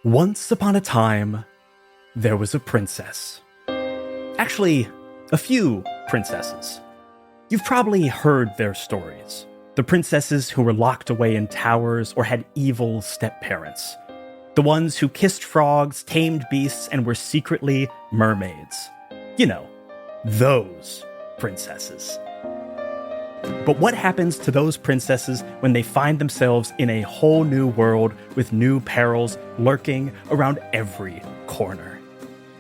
Once upon a time, there was a princess. Actually, a few princesses. You've probably heard their stories. The princesses who were locked away in towers or had evil step-parents. The ones who kissed frogs, tamed beasts, and were secretly mermaids. You know, those princesses. But what happens to those princesses when they find themselves in a whole new world with new perils lurking around every corner?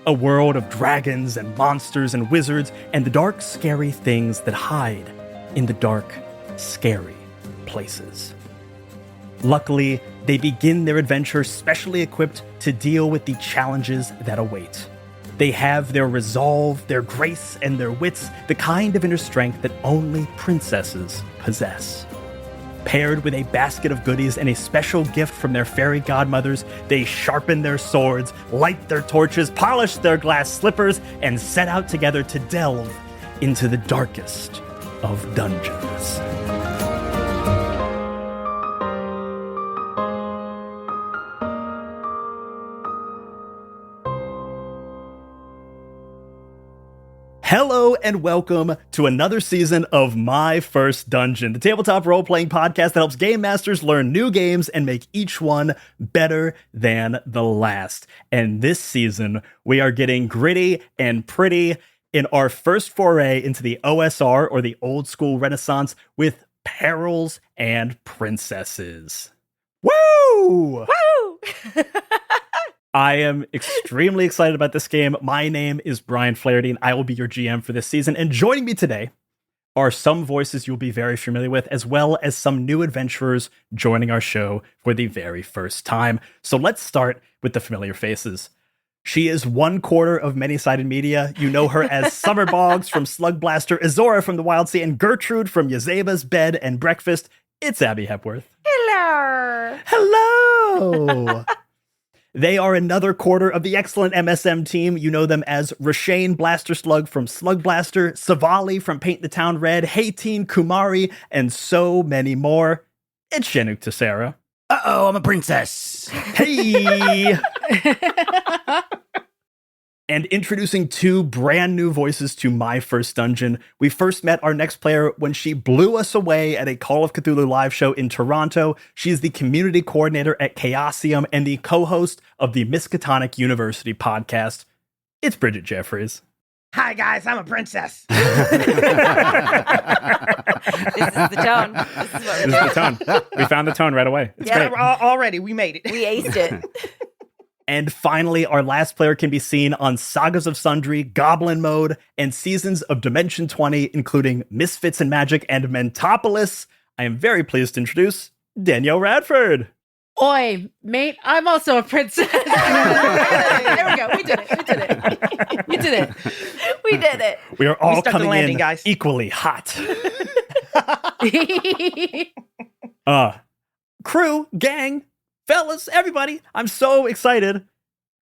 A world of dragons and monsters and wizards and the dark, scary things that hide in the dark, scary places. Luckily, they begin their adventure specially equipped to deal with the challenges that await. They have their resolve, their grace, and their wits, the kind of inner strength that only princesses possess. Paired with a basket of goodies and a special gift from their fairy godmothers, they sharpen their swords, light their torches, polish their glass slippers, and set out together to delve into the darkest of dungeons. Hello and welcome to another season of My First Dungeon, the tabletop role-playing podcast that helps game masters learn new games and make each one better than the last. And this season, we are getting gritty and pretty in our first foray into the OSR, or the Old School Renaissance, with Perils and Princesses. Woo! Woo! I am extremely excited about this game. My name is Brian Flaherty, and I will be your GM for this season. And joining me today are some voices you'll be very familiar with, as well as some new adventurers joining our show for the very first time. So let's start with the familiar faces. She is one quarter of Many-Sided Media. You know her as Summer Boggs from Slug Blaster, Azora from the Wild Sea, and Gertrude from Yazeba's Bed and Breakfast. It's Abby Hepworth. Hello. Hello. They are another quarter of the excellent MSM team. You know them as Rashane Blaster Slug from Slug Blaster, Savali from Paint the Town Red, Hayteen Kumari, and so many more. It's Shenuque Tissera. Uh-oh, I'm a princess. Hey! And introducing two brand new voices to My First Dungeon. We first met our next player when she blew us away at a Call of Cthulhu live show in Toronto. She is the community coordinator at Chaosium and the co-host of the Miskatonic University podcast. It's Bridgett Jeffries. Hi, guys, I'm a princess. This is the tone. This is the tone. We found the tone right away. It's great. Already, we made it. We aced it. And finally, our last player can be seen on Sagas of Sundry, Goblin Mode, and Seasons of Dimension 20, including Misfits and Magic and Mentopolis. I am very pleased to introduce Danielle Radford. Oi, mate, I'm also a princess. There we go. We did it. We did it. We did it. We are all coming landing, in guys. equally hot. Crew, gang, fellas, everybody, I'm so excited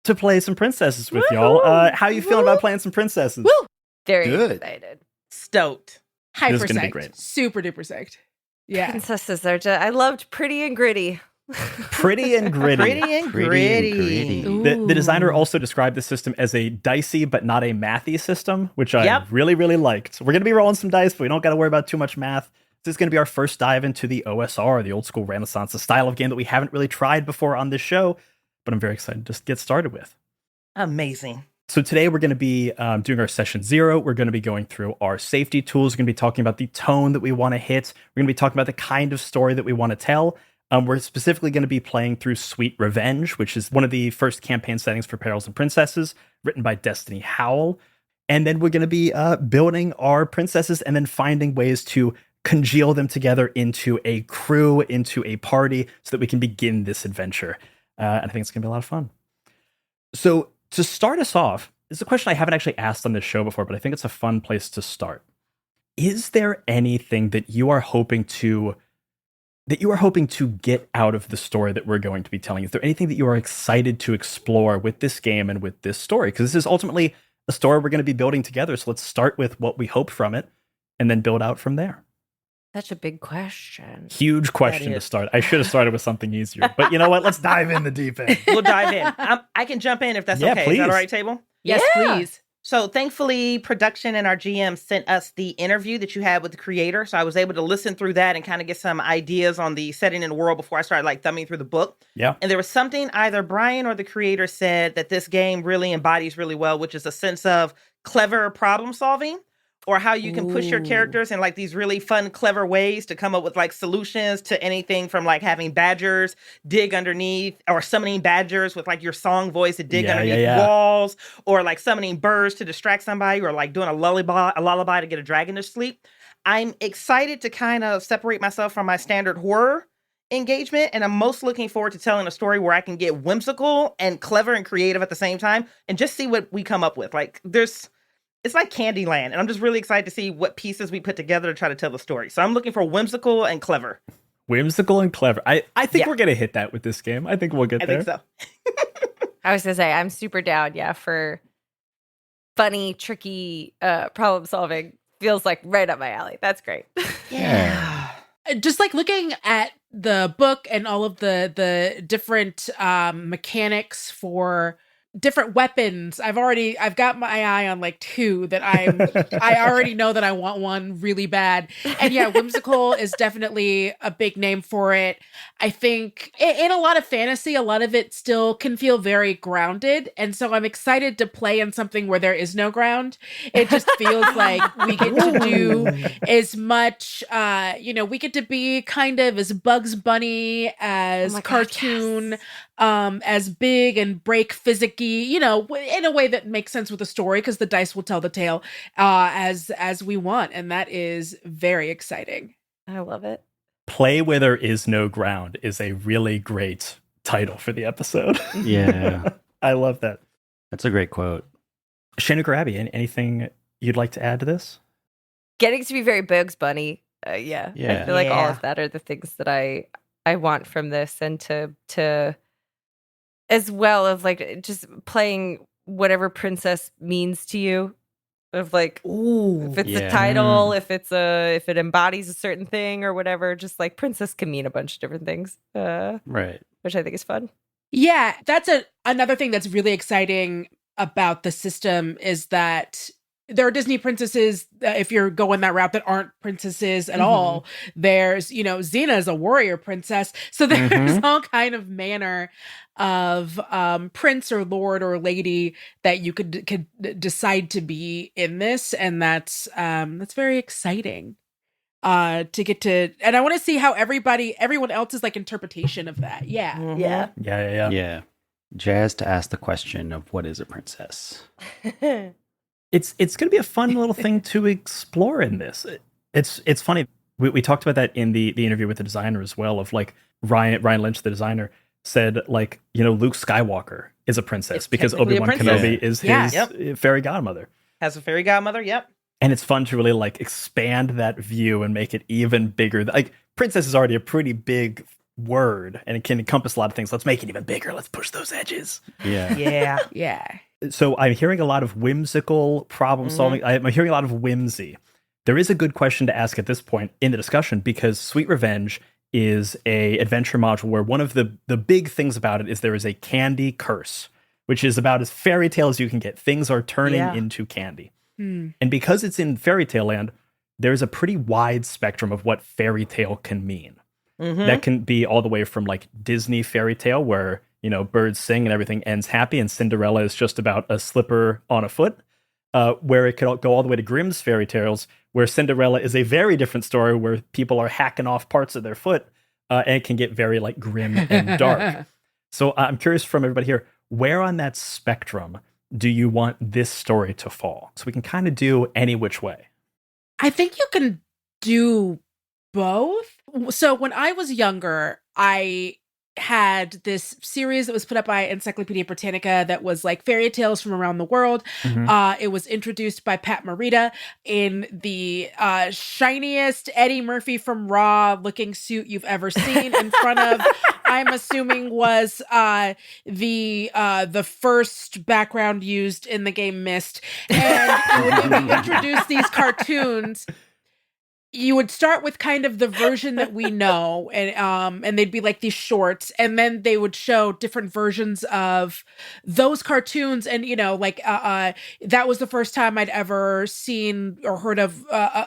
to play some princesses with y'all. How you feeling about playing some princesses? Woo! Very Good. excited. Stoked. Hyper This is gonna be psyched. great. Super duper psyched. Yeah. Princesses are just, I loved Pretty and Gritty. Pretty and gritty. Pretty and gritty. The designer also described the system as a dicey but not a mathy system, which I Yep. really, really liked. We're going to be rolling some dice, but we don't got to worry about too much math. This is going to be our first dive into the OSR, the Old School Renaissance, a style of game that we haven't really tried before on this show, but I'm very excited to just get started with. Amazing. So today we're going to be doing our session 0. We're going to be going through our safety tools. We're going to be talking about the tone that we want to hit. We're going to be talking about the kind of story that we want to tell. We're specifically going to be playing through Sweet Revenge, which is one of the first campaign settings for Perils and Princesses, written by Destiny Howell. And then we're going to be building our princesses and then finding ways to congeal them together into a crew, into a party, so that we can begin this adventure. And I think it's going to be a lot of fun. So to start us off, this is a question I haven't actually asked on this show before, but I think it's a fun place to start. Is there anything that you are hoping to get out of the story that we're going to be telling? Is there anything that you are excited to explore with this game and with this story? Because this is ultimately a story we're going to be building together. So let's start with what we hope from it and then build out from there. Such a big question. Huge question to is. start. I should have started with something easier. But you know what? Let's dive in the deep end. We'll dive in. I can jump in if that's Yeah, okay. please. Is that all right, Table? Yes, Yeah. please. So thankfully, production and our GM sent us the interview that you had with the creator. So I was able to listen through that and kind of get some ideas on the setting in the world before I started like thumbing through the book. Yeah. And there was something either Brian or the creator said that this game really embodies really well, which is a sense of clever problem solving, or how you can push your Ooh. characters in like these really fun, clever ways to come up with like solutions to anything from like having badgers dig underneath, or summoning badgers with like your song voice to dig underneath walls, or like summoning birds to distract somebody, or like doing a lullaby to get a dragon to sleep. I'm excited to kind of separate myself from my standard horror engagement, and I'm most looking forward to telling a story where I can get whimsical and clever and creative at the same time and just see what we come up with. Like it's like Candyland, and I'm just really excited to see what pieces we put together to try to tell the story. So I'm looking for whimsical and clever. Whimsical and clever. I think Yeah. we're going to hit that with this game. I think we'll get I there. think so. I was gonna say I'm super down, for funny, tricky problem solving. Feels like right up my alley. That's great. Yeah. Just like looking at the book and all of the different mechanics for different weapons. I've got my eye on like 2 that I already know that I want one really bad. And yeah, whimsical is definitely a big name for it. I think in a lot of fantasy, a lot of it still can feel very grounded. And so I'm excited to play in something where there is no ground. It just feels like we get to do as much, we get to be kind of as Bugs Bunny, as my God, cartoon, yes. As big and break physicky, in a way that makes sense with the story, because the dice will tell the tale as we want. And that is very exciting. I love it. Play Where There Is No Ground is a really great title for the episode. Yeah. I love that. That's a great quote. Shenuque or Abby, anything you'd like to add to this? Getting to be very Bugs Bunny. Yeah. I feel like all Yeah. of that are the things that I want from this, and to as well of like just playing whatever princess means to you, of like Ooh. if it's Yeah. a title, if it embodies a certain thing or whatever. Just like princess can mean a bunch of different things, Right. which I think is fun. Yeah, that's another thing that's really exciting about the system, is that there are Disney princesses, if you're going that route, that aren't princesses at all. There's, Xena is a warrior princess. So there's all kind of manner of prince or lord or lady that you could decide to be in this. And that's very exciting to get to. And I want to see how everyone else's like interpretation of that. Yeah. Mhm. Yeah. Yeah. Yeah. Jazz to ask the question of what is a princess? It's going to be a fun little thing to explore in this. It's funny. We talked about that in the interview with the designer as well, of like Ryan Lynch, the designer, said like, Luke Skywalker is a princess It's because technically a Obi-Wan princess. Kenobi is Yeah. his fairy godmother. Has a fairy godmother. Yep. And it's fun to really like expand that view and make it even bigger. Like princess is already a pretty big word and it can encompass a lot of things. Let's make it even bigger. Let's push those edges. Yeah. Yeah. Yeah. So I'm hearing a lot of whimsical problem solving. I'm hearing a lot of whimsy. There is a good question to ask at this point in the discussion, because Sweet Revenge is a adventure module where one of the big things about it is there is a candy curse, which is about as fairy tale as you can get. Things are turning Yeah. into candy. Hmm. And because it's in fairy tale land, there's a pretty wide spectrum of what fairy tale can mean. That can be all the way from like Disney fairy tale where, birds sing and everything ends happy and Cinderella is just about a slipper on a foot, where it could go all the way to Grimm's fairy tales where Cinderella is a very different story where people are hacking off parts of their foot, and it can get very like grim and dark. So I'm curious from everybody here, where on that spectrum do you want this story to fall? So we can kind of do any which way. I think you can do both. So when I was younger, I had this series that was put up by Encyclopedia Britannica that was like fairy tales from around the world. It was introduced by Pat Morita in the shiniest Eddie Murphy from Raw looking suit you've ever seen, in front of, I'm assuming, was the first background used in the game Myst. And when we introduced these cartoons, you would start with kind of the version that we know, and they'd be like these shorts, and then they would show different versions of those cartoons, and like that was the first time I'd ever seen or heard of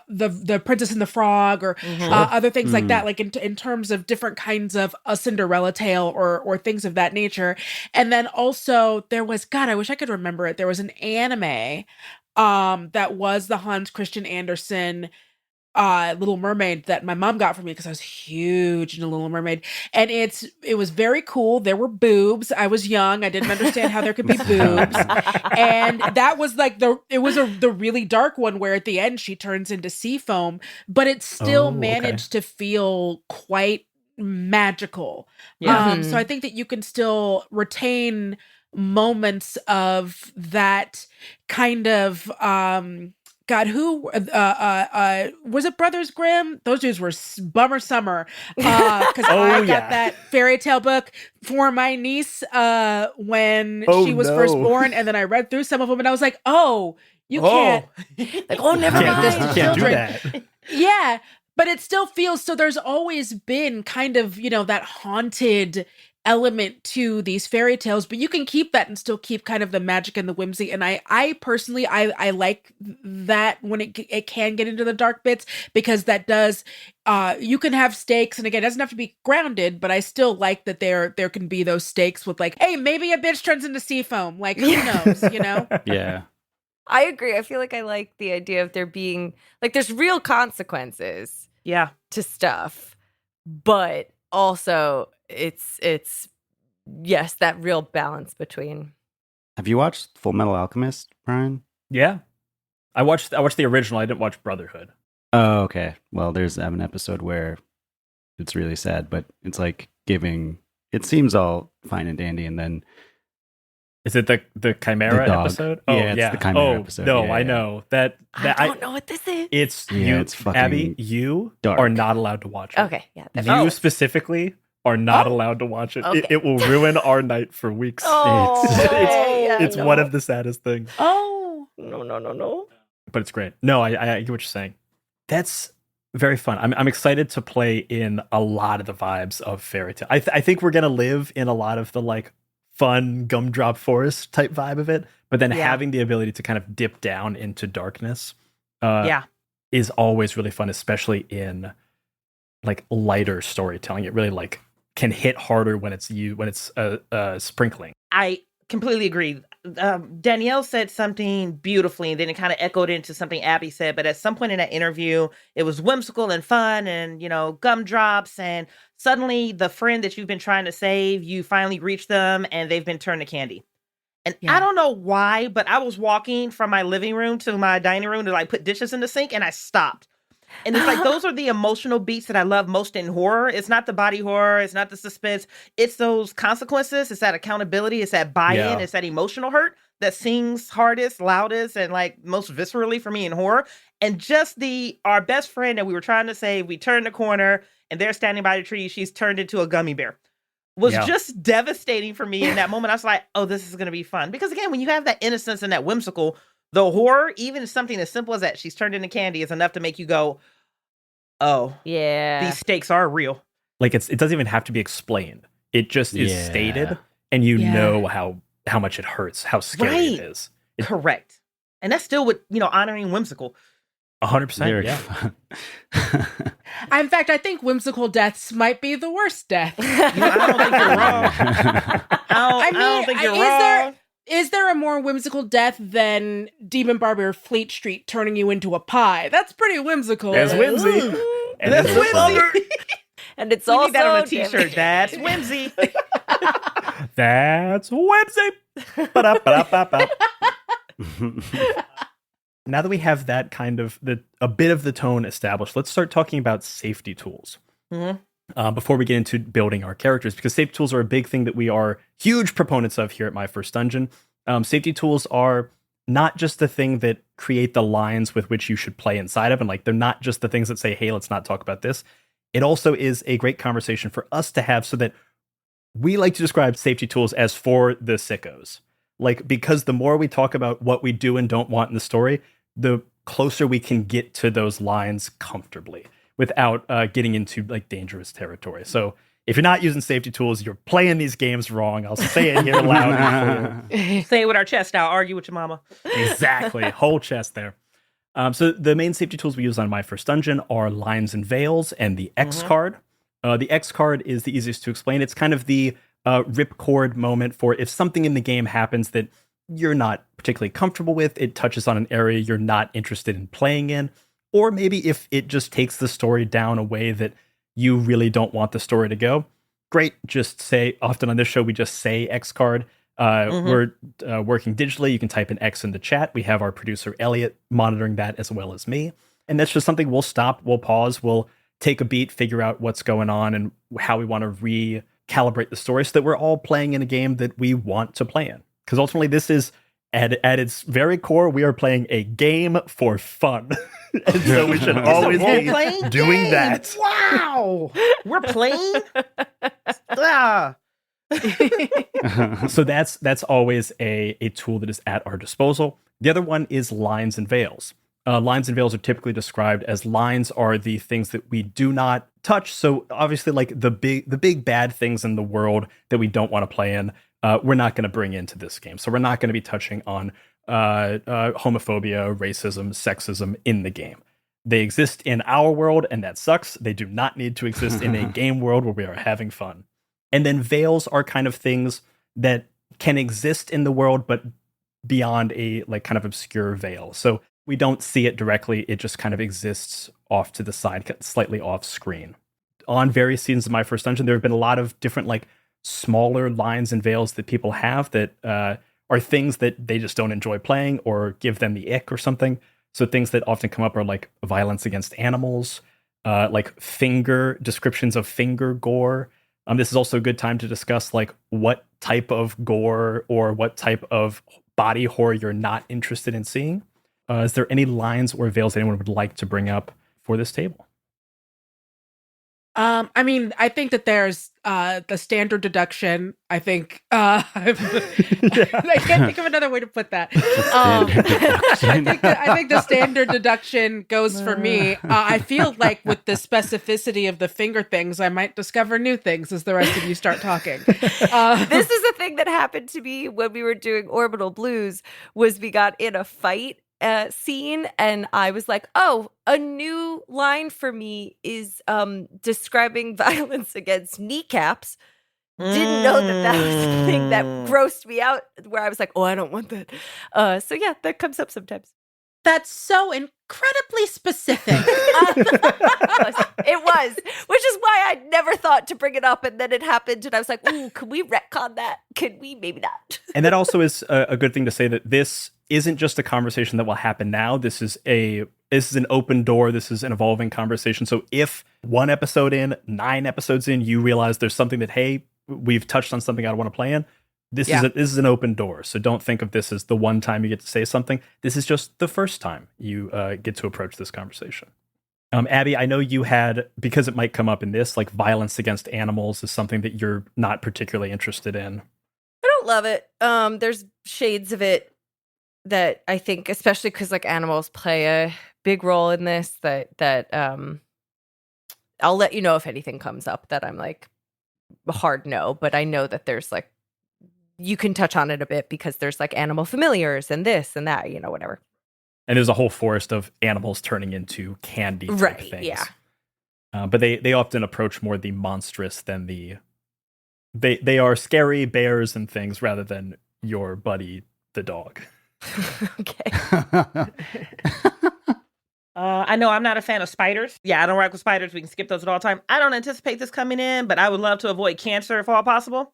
the Princess and the Frog, or other things like that, like in terms of different kinds of a Cinderella tale or things of that nature. And then also there was, God, I wish I could remember it. There was an anime that was the Hans Christian Andersen Little Mermaid that my mom got for me because I was huge into Little Mermaid, and it was very cool. There were boobs. I was young. I didn't understand how there could be boobs, and that was like the really dark one where at the end she turns into sea foam, but it still managed to feel quite magical. Yeah. So I think that you can still retain moments of that kind of God, who was it? Brothers Grimm? Those dudes were bummer summer. Because I got that fairy tale book for my niece when she was first born, and then I read through some of them, and I was like, "Oh, you can't!" Like, "Oh, never mind, this to children." That. Yeah, but it still feels so. There's always been kind of that haunted element to these fairy tales, but you can keep that and still keep kind of the magic and the whimsy. And I personally like that when it can get into the dark bits, because that does you can have stakes, and again, it doesn't have to be grounded, but I still like that there can be those stakes with like, hey, maybe a bitch turns into sea foam, like who knows, Yeah. I agree. I feel like I like the idea of there being like there's real consequences to stuff, but also it's yes, that real balance between. Have you watched Full Metal Alchemist, Brian? Yeah. I watched the original. I didn't watch Brotherhood. Oh, okay. Well, there's an episode where it's really sad, but it's like it seems all fine and dandy, and then is it the Chimera episode? Oh, yeah, it's the Chimera episode. No, yeah, I know. That I don't know what this is. It's it's fucking Abby, you dark. are not allowed to watch it. Okay, yeah. You specifically are not allowed to watch it. Okay. It will ruin our night for weeks. It's one of the saddest things. Oh, no. But it's great. No, I get what you're saying. That's very fun. I'm excited to play in a lot of the vibes of fairy tale. I think we're gonna live in a lot of the like fun gumdrop forest type vibe of it, but then having the ability to kind of dip down into darkness is always really fun, especially in like lighter storytelling. It really like can hit harder when it's sprinkling. I completely agree. Danielle said something beautifully, and then it kind of echoed into something Abby said. But at some point in that interview, it was whimsical and fun, and gumdrops, and suddenly the friend that you've been trying to save, you finally reach them, and they've been turned to candy. And I don't know why, but I was walking from my living room to my dining room to like put dishes in the sink, and I stopped. And it's like, those are the emotional beats that I love most in horror. It's not the body horror. It's not the suspense. It's those consequences. It's that accountability. It's that buy-in. It's that emotional hurt that sings hardest, loudest, and like most viscerally for me in horror. And just our best friend that we were trying to save, we turned the corner and they're standing by the tree. She's turned into a gummy bear. Was just devastating for me in that moment. I was like, oh, this is going to be fun. Because again, when you have that innocence and that whimsical, the horror, even something as simple as that, she's turned into candy, is enough to make you go, oh, yeah, these stakes are real. Like it doesn't even have to be explained. It just is stated, and you know how much it hurts, how scary it is. Correct. And that's still with honoring whimsical. 100%. Yeah. In fact, I think whimsical deaths might be the worst death. I don't think you're wrong. I don't think you're wrong. Is there a more whimsical death than Demon Barber Fleet Street turning you into a pie? That's pretty whimsical. That's whimsy. And that's whimsy. And it's we also need that on a t-shirt. That's whimsy. That's whimsy. Ba-da-ba-da-ba-ba. Now that we have that kind of a bit of the tone established, let's start talking about safety tools. Before we get into building our characters, because safety tools are a big thing that we are huge proponents of here at My First Dungeon. Safety tools are not just the thing that create the lines with which you should play inside of, and like they're not just the things that say, hey, let's not talk about this. It also is a great conversation for us to have, so that we like to describe safety tools as for the sickos. Like, because the more we talk about what we do and don't want in the story, the closer we can get to those lines comfortably without getting into like dangerous territory. So if you're not using safety tools, you're playing these games wrong. I'll say it here loud and clear. Say it with our chest out. Argue with your mama. Exactly. Whole chest there. So the main safety tools we use on My First Dungeon are lines and veils and the X card. The X card is the easiest to explain. It's kind of the ripcord moment for if something in the game happens that you're not particularly comfortable with, it touches on an area you're not interested in playing in, or maybe if it just takes the story down a way that you really don't want the story to go. Great, just say, often on this show, we just say X card. We're working digitally. You can type an X in the chat. We have our producer, Elliot, monitoring that as well as me. And that's just something we'll stop, we'll pause, we'll take a beat, figure out what's going on and how we want to recalibrate the story so that we're all playing in a game that we want to play in. Because ultimately, this is, at its very core, we are playing a game for fun. And so we should always be doing that. Wow. We're playing? So that's always a tool that is at our disposal. The other one is lines and veils. Lines and veils are typically described as lines are the things that we do not touch. So obviously, like the big bad things in the world that we don't want to play in, we're not going to bring into this game. So we're not going to be touching on homophobia, racism, sexism in the game. They exist in our world, and that sucks. They do not need to exist in a game world where we are having fun. And then veils are kind of things that can exist in the world, but beyond a like kind of obscure veil. So we don't see it directly. It just kind of exists off to the side, slightly off screen. On various seasons of My First Dungeon, there have been a lot of different like smaller lines and veils that people have that are things that they just don't enjoy playing or give them the ick or something. So things that often come up are like violence against animals, like descriptions of finger gore. This is also a good time to discuss like what type of gore or what type of body horror you're not interested in seeing. Is there any lines or veils anyone would like to bring up for this table? I mean, I think that there's the standard deduction. I think I can't think of another way to put that. I think the standard deduction goes for me. I feel like with the specificity of the finger things, I might discover new things as the rest of you start talking. This is a thing that happened to me when we were doing Orbital Blues. Was we got in a fight scene, and I was like, oh, a new line for me is describing violence against kneecaps. Didn't know that was the thing that grossed me out, where I was like, oh, I don't want that. So yeah, that comes up sometimes. That's so incredibly specific. It was, which is why I never thought to bring it up, and then it happened, and I was like, ooh, can we retcon that? Could we? Maybe not. And that also is a good thing to say, that this isn't just a conversation that will happen now. This is an open door. This is an evolving conversation. So if 1 episode in, 9 episodes in, you realize there's something that, hey, we've touched on something I don't want to play in, this is an open door. So don't think of this as the one time you get to say something. This is just the first time you get to approach this conversation. Abby, I know you had, because it might come up in this, like violence against animals is something that you're not particularly interested in. I don't love it. There's shades of it that I think, especially because like animals play a big role in this, that I'll let you know if anything comes up that I'm like hard no, but I know that there's like, you can touch on it a bit because there's like animal familiars and this and that, whatever. And there's a whole forest of animals turning into candy type things. Yeah. But they often approach more the monstrous than they are scary bears and things rather than your buddy, the dog. Okay. I know I'm not a fan of spiders. Yeah, I don't rock with spiders. We can skip those at all time. I don't anticipate this coming in, but I would love to avoid cancer if all possible.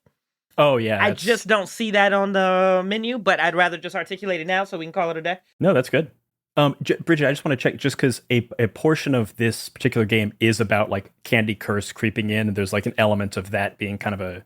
Oh, yeah. I just don't see that on the menu, but I'd rather just articulate it now so we can call it a day. No, that's good. Bridgett, I just want to check, just because a portion of this particular game is about like candy curse creeping in, and there's like an element of that being kind of a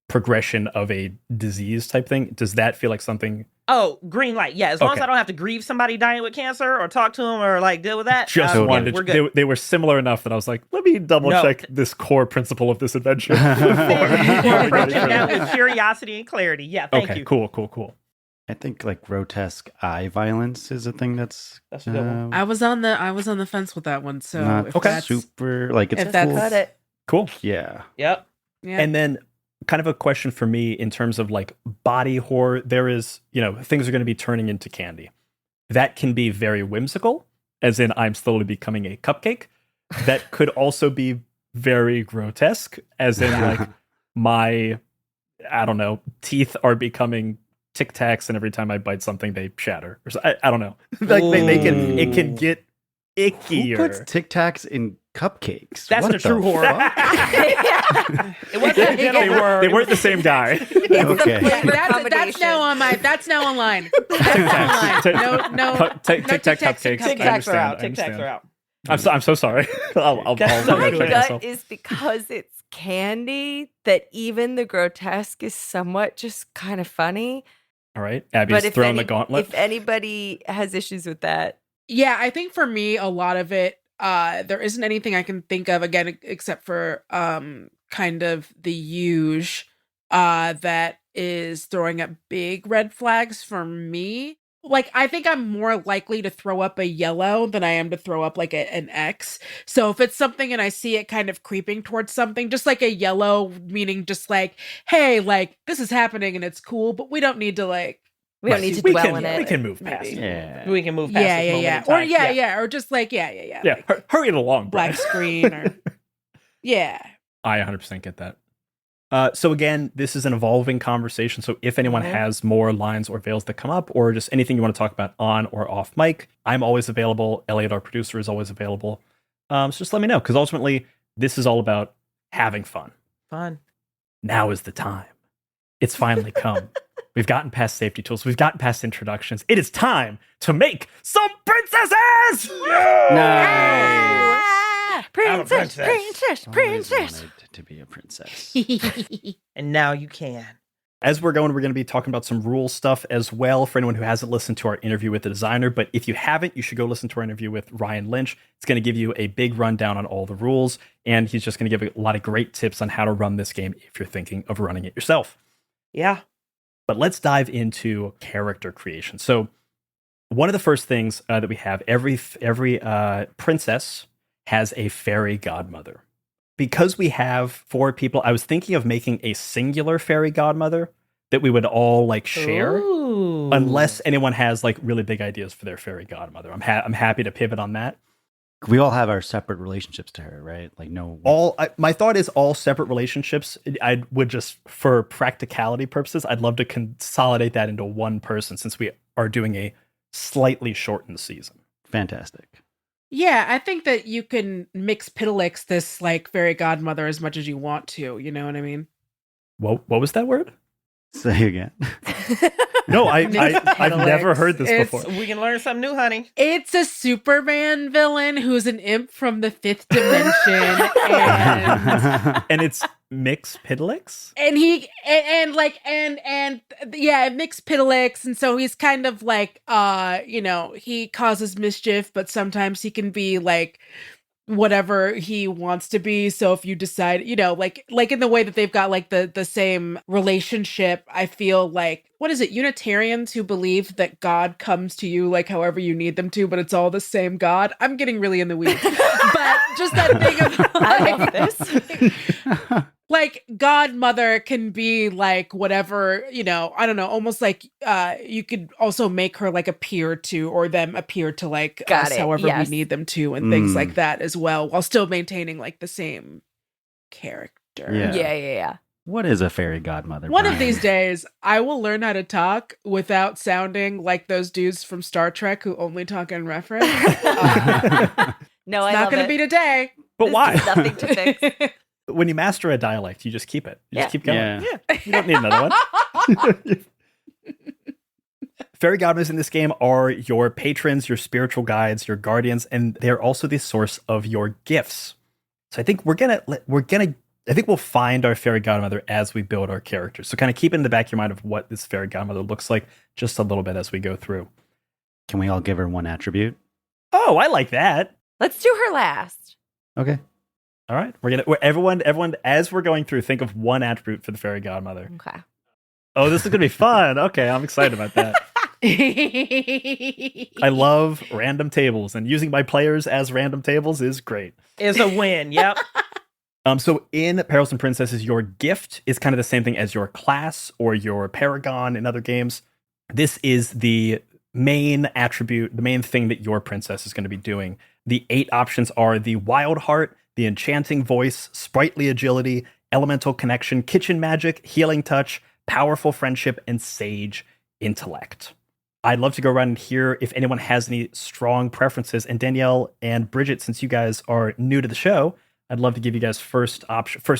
progression of a disease type thing. Does that feel like something? Oh, green light. Yeah, as long as I don't have to grieve somebody dying with cancer or talk to them or like deal with that. Just wanted we're good. They were similar enough that I was like, let me double check this core principle of this adventure. Before approaching that with curiosity and clarity. Yeah, thank you. Cool. I think like grotesque eye violence is a thing that's a good one. I was on the fence with that one. So not if okay. that's, super like it's if that's cool. Got it. Cool. Yeah. Yep. yeah. And then kind of a question for me in terms of like body horror, there is, things are going to be turning into candy. That can be very whimsical, as in I'm slowly becoming a cupcake. That could also be very grotesque, as in like my, I don't know, teeth are becoming Tic Tacs, and every time I bite something, they shatter. Or so, I don't know. Like it can get ickier. Who puts Tic Tacs in cupcakes? That's What the true horror. fuck? It wasn't They weren't the same guy. Okay. That's now on my. That's now online. That's now online. No, Tic Tac cupcakes. Tic I Tacs are out. understand. Tic Tacs are out. I'm so sorry. I'll That's so check good. myself. That is because it's candy that even the grotesque is somewhat just kind of funny. All right, Abby's throwing the gauntlet. If anybody has issues with that, Yeah, I think for me, a lot of it, there isn't anything I can think of again, except for kind of the huge that is throwing up big red flags for me. Like, I think I'm more likely to throw up a yellow than I am to throw up like an X. So if it's something and I see it kind of creeping towards something, just like a yellow, meaning just like, hey, like this is happening and it's cool, but we don't need to like. we don't need to dwell in it. We can move past maybe. it. Yeah. We can move past this moment in Or time. or just like Yeah, like hurry it along, black Brad. screen or yeah. I 100% get that. So again, this is an evolving conversation. So if anyone Mhm. has more lines or veils that come up, or just anything you want to talk about on or off mic, I'm always available. Elliot, our producer, is always available. So just let me know, because ultimately, this is all about having fun. Fun. Now is the time. It's finally come. We've gotten past safety tools. We've gotten past introductions. It is time to make some princesses! Nice. I'm a Princess, princess. princess, Always princess. wanted to be a princess. And now you can. As we're going to be talking about some rule stuff as well for anyone who hasn't listened to our interview with the designer. But if you haven't, you should go listen to our interview with Ryan Lynch. It's going to give you a big rundown on all the rules, and he's just going to give a lot of great tips on how to run this game if you're thinking of running it yourself. Yeah. But let's dive into character creation. So one of the first things that we have, every princess has a fairy godmother. Because we have 4 people, I was thinking of making a singular fairy godmother that we would all like share, Ooh. unless anyone has like really big ideas for their fairy godmother. I'm happy to pivot on that. We all have our separate relationships to her, right? Like no. My thought is all separate relationships. I would just, for practicality purposes, I'd love to consolidate that into one person, since we are doing a slightly shortened season. Fantastic. Yeah, I think that you can mix Piddlix this like fairy godmother as much as you want to. You know what I mean? What was that word? Say again. No, I've Piddlix. never heard this It's- before. We can learn something new, honey. It's a Superman villain who's an imp from the 5th dimension, and And it's Mix Piddlix? he mixed Piddlix, and so he's kind of like he causes mischief, but sometimes he can be like whatever he wants to be. So if you decide, like in the way that they've got like the same relationship, I feel like, what is it, Unitarians who believe that God comes to you like however you need them to, but it's all the same God. I'm getting really in the weeds, but just that thing of I love this. like godmother can be like whatever, I don't know, almost like you could also make her like appear to, or them appear to like Got us it, however yes. we need them to, and things like that as well, while still maintaining like the same character. Yeah. Yeah. What is a fairy godmother? One of Brian? these days, I will learn how to talk without sounding like those dudes from Star Trek who only talk in reference. It's No, I not love going to it. be today. But This why? is nothing to fix. When you master a dialect, you just keep it. You just Yeah. keep going. Yeah. You don't need another one. Fairy godmothers in this game are your patrons, your spiritual guides, your guardians, and they're also the source of your gifts. So I think I think we'll find our fairy godmother as we build our characters. So kind of keep it in the back of your mind of what this fairy godmother looks like just a little bit as we go through. Can we all give her one attribute? Oh, I like that. Let's do her last. Okay. All right. Everyone, as we're going through, think of one attribute for the fairy godmother. Okay. Oh, this is going to be fun. Okay, I'm excited about that. I love random tables, and using my players as random tables is great. It's a win. Yep. So in Perils and Princesses, your gift is kind of the same thing as your class or your paragon in other games. This is the main attribute, the main thing that your princess is going to be doing. The 8 options are the Wild Heart, the Enchanting Voice, Sprightly Agility, Elemental Connection, Kitchen Magic, Healing Touch, Powerful Friendship, and Sage Intellect. I'd love to go around and hear if anyone has any strong preferences. And Danielle and Bridgett, since you guys are new to the show, I'd love to give you guys first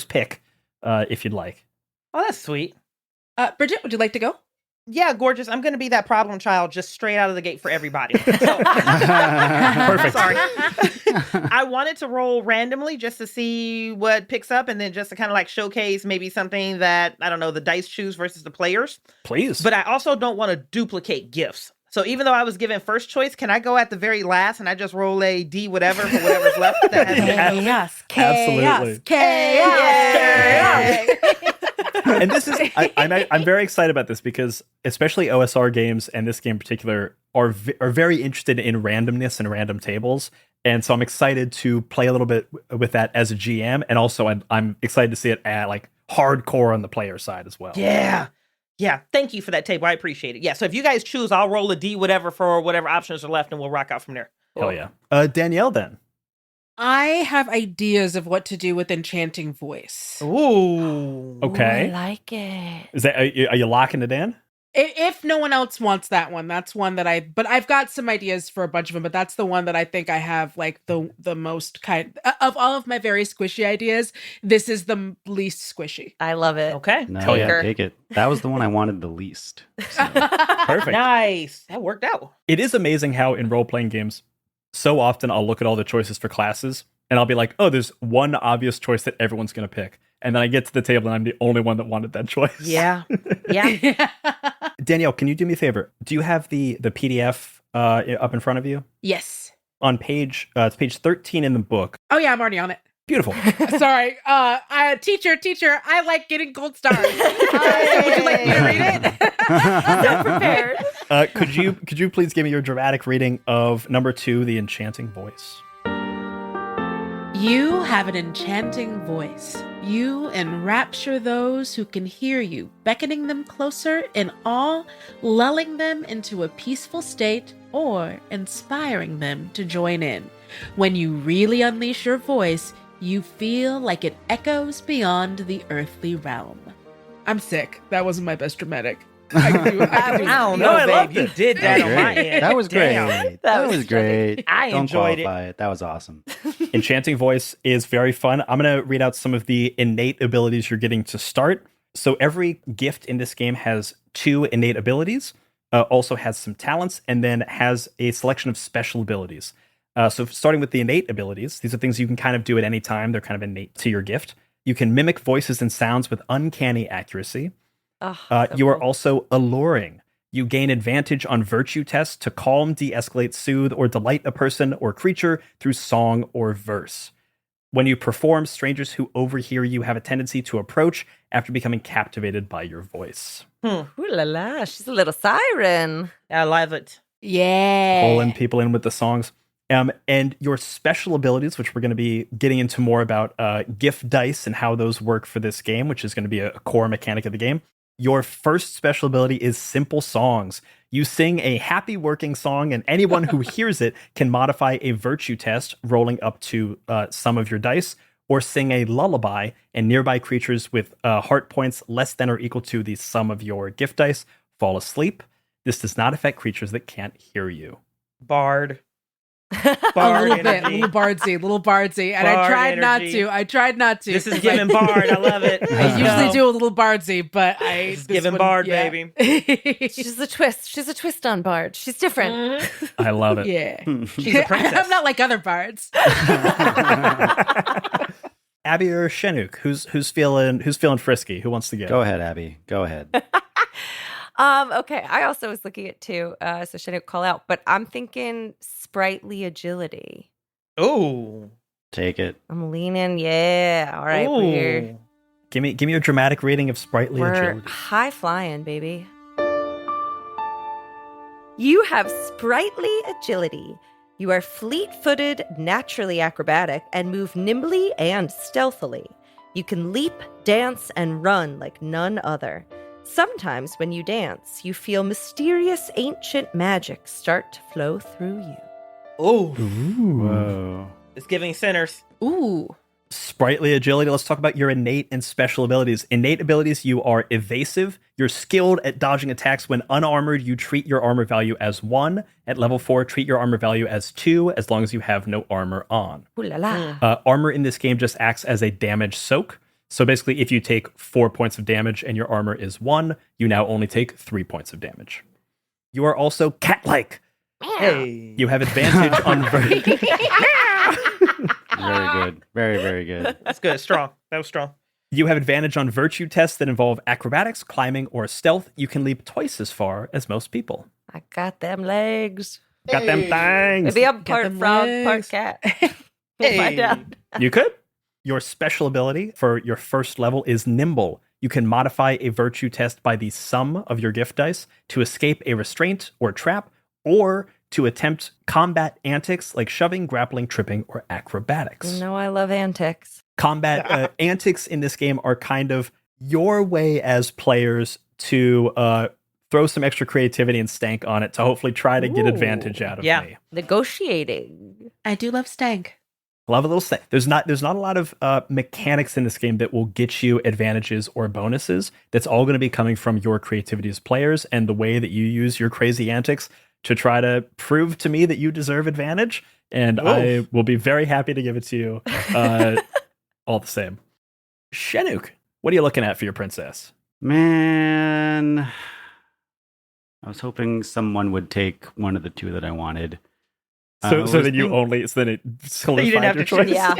pick, if you'd like. Oh, that's sweet. Bridgett, would you like to go? Yeah, gorgeous. I'm going to be that problem child just straight out of the gate for everybody. So, Perfect. Sorry. I wanted to roll randomly just to see what picks up and then just to kind of like showcase maybe something that, I don't know, the dice choose versus the players. Please. But I also don't want to duplicate gifts. So even though I was given first choice, can I go at the very last and I just roll a D whatever for whatever's left? That has Absolutely. Chaos. And this is, I'm very excited about this because especially OSR games and this game in particular are very interested in randomness and random tables. And so I'm excited to play a little bit with that as a GM. And also I'm excited to see it at like hardcore on the player side as well. Yeah. Yeah, thank you for that table. I appreciate it. Yeah, so if you guys choose, I'll roll a D whatever for whatever options are left, and we'll rock out from there. Hell yeah. Danielle, then. I have ideas of what to do with Enchanting Voice. Ooh. Okay. Ooh, I like it. Is that are you locking it in? If no one else wants that one, that's one that but I've got some ideas for a bunch of them, but that's the one that I think I have like the most kind of all of my very squishy ideas. This is the least squishy. I love it. Okay. No, yeah, take it. That was the one I wanted the least. So. Perfect. Nice. That worked out. It is amazing how in role-playing games, so often I'll look at all the choices for classes and I'll be like, oh, there's one obvious choice that everyone's going to pick. And then I get to the table and I'm the only one that wanted that choice. Yeah. Yeah. Danielle, can you do me a favor? Do you have the PDF up in front of you? Yes. On page 13 in the book. Oh yeah, I'm already on it. Beautiful. Sorry. Teacher, I like getting gold stars. Would you like me to read it? So prepared. Could you please give me your dramatic reading of number 2, The Enchanting Voice? You have an enchanting voice. You enrapture those who can hear you, beckoning them closer in awe, lulling them into a peaceful state, or inspiring them to join in. When you really unleash your voice, you feel like it echoes beyond the earthly realm. I'm sick. That wasn't my best dramatic. I don't know, I loved babe. You it. did that on my end. That was great. Damn. That was great. I Don't enjoyed qualify it. That was awesome. Enchanting Voice is very fun. I'm going to read out some of the innate abilities you're getting to start. So every gift in this game has 2 innate abilities, also has some talents, and then has a selection of special abilities. So starting with the innate abilities, these are things you can kind of do at any time. They're kind of innate to your gift. You can mimic voices and sounds with uncanny accuracy. You are also alluring. You gain advantage on virtue tests to calm, de-escalate, soothe, or delight a person or creature through song or verse. When you perform, strangers who overhear you have a tendency to approach after becoming captivated by your voice. Ooh la la, she's a little siren. I love it. Yeah. Pulling people in with the songs. And your special abilities, which we're going to be getting into more about gift dice and how those work for this game, which is going to be a core mechanic of the game. Your first special ability is Simple Songs. You sing a happy working song, and anyone who hears it can modify a virtue test, rolling up to some of your dice, or sing a lullaby, and nearby creatures with heart points less than or equal to the sum of your gift dice fall asleep. This does not affect creatures that can't hear you. Bard. A little bit, little bardsy, and I tried not to. This is giving Bard. I love it. I usually do a little bardsy, but this is giving Bard, baby. She's a twist. She's a twist on Bard. She's different. Mm-hmm. I love it. Yeah, she's a princess. I'm not like other bards. Abby or Shenuque, who's feeling frisky? Who wants to go? Go ahead, Abby. Go ahead. Okay. I also was looking at 2, so Shenuque call out, but I'm thinking sprightly agility. Ooh. Take it. I'm leaning. Yeah. All right. We're Give me a dramatic rating of sprightly We're agility. high flying, baby. You have sprightly agility. You are fleet-footed, naturally acrobatic, and move nimbly and stealthily. You can leap, dance, and run like none other. Sometimes when you dance, you feel mysterious ancient magic start to flow through you. Oh, Whoa. it's giving sinners. Ooh. Sprightly agility. Let's talk about your innate and special abilities. Innate abilities, you are evasive. You're skilled at dodging attacks. When unarmored, you treat your armor value as 1. At level 4, treat your armor value as 2, as long as you have no armor on. Ooh la la. Armor in this game just acts as a damage soak. So basically, if you take 4 points of damage and your armor is 1, you now only take 3 points of damage. You are also cat-like. Hey. You have advantage on Very good. Very, very good. That's good. Strong. That was strong. You have advantage on virtue tests that involve acrobatics, climbing, or stealth. You can leap twice as far as most people. I got them legs. Got them things. Maybe I'm Got part them frog, part legs. cat. We'll find Hey. out. You could. Your special ability for your first level is nimble. You can modify a virtue test by the sum of your gift dice to escape a restraint or trap, or to attempt combat antics like shoving, grappling, tripping, or acrobatics. You know I love antics. Combat antics in this game are kind of your way as players to throw some extra creativity and stank on it to hopefully try to get advantage out of me. Negotiating. I do love stank. Love a little stank. There's not a lot of mechanics in this game that will get you advantages or bonuses. That's all going to be coming from your creativity as players and the way that you use your crazy antics to try to prove to me that you deserve advantage. And I will be very happy to give it to you all the same. Shenuque, what are you looking at for your princess? Man, I was hoping someone would take one of the two that I wanted. So then you only, so then it solidified have your to choose. choice? Yeah.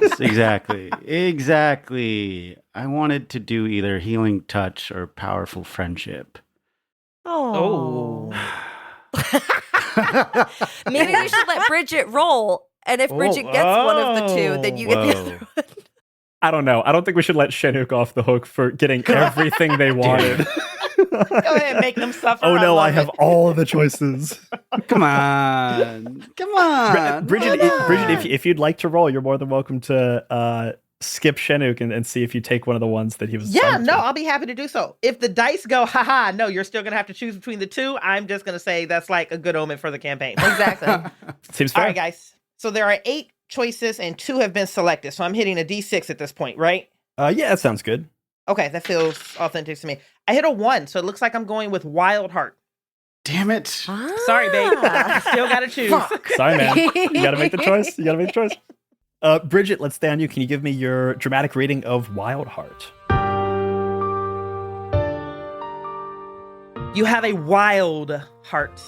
Exactly. I wanted to do either healing touch or powerful friendship. Oh. Maybe we should let Bridgett roll. And if Bridgett gets one of the two, then you get the other one. I don't know. I don't think we should let Shenuque off the hook for getting everything they wanted. Go ahead and make them suffer. Oh no, I love have it. all the choices. Come on. Come on. Bridgett, Come on. Bridgett, if you'd like to roll, you're more than welcome to skip Shenuque and see if you take one of the ones that he was. Yeah, assigned no, to. I'll be happy to do so. If the dice go, haha, no, you're still going to have to choose between the two, I'm just going to say that's like a good omen for the campaign. Exactly. Seems All fair. right, guys. So there are 8 choices and 2 have been selected. So I'm hitting a D6 at this point, right? Yeah, that sounds good. Okay, that feels authentic to me. I hit a 1, so it looks like I'm going with Wild Heart. Damn it. Sorry, babe. Still got to choose. Sorry, man. You got to make the choice. Bridgett, let's stay on you. Can you give me your dramatic rating of Wild Heart? You have a wild heart.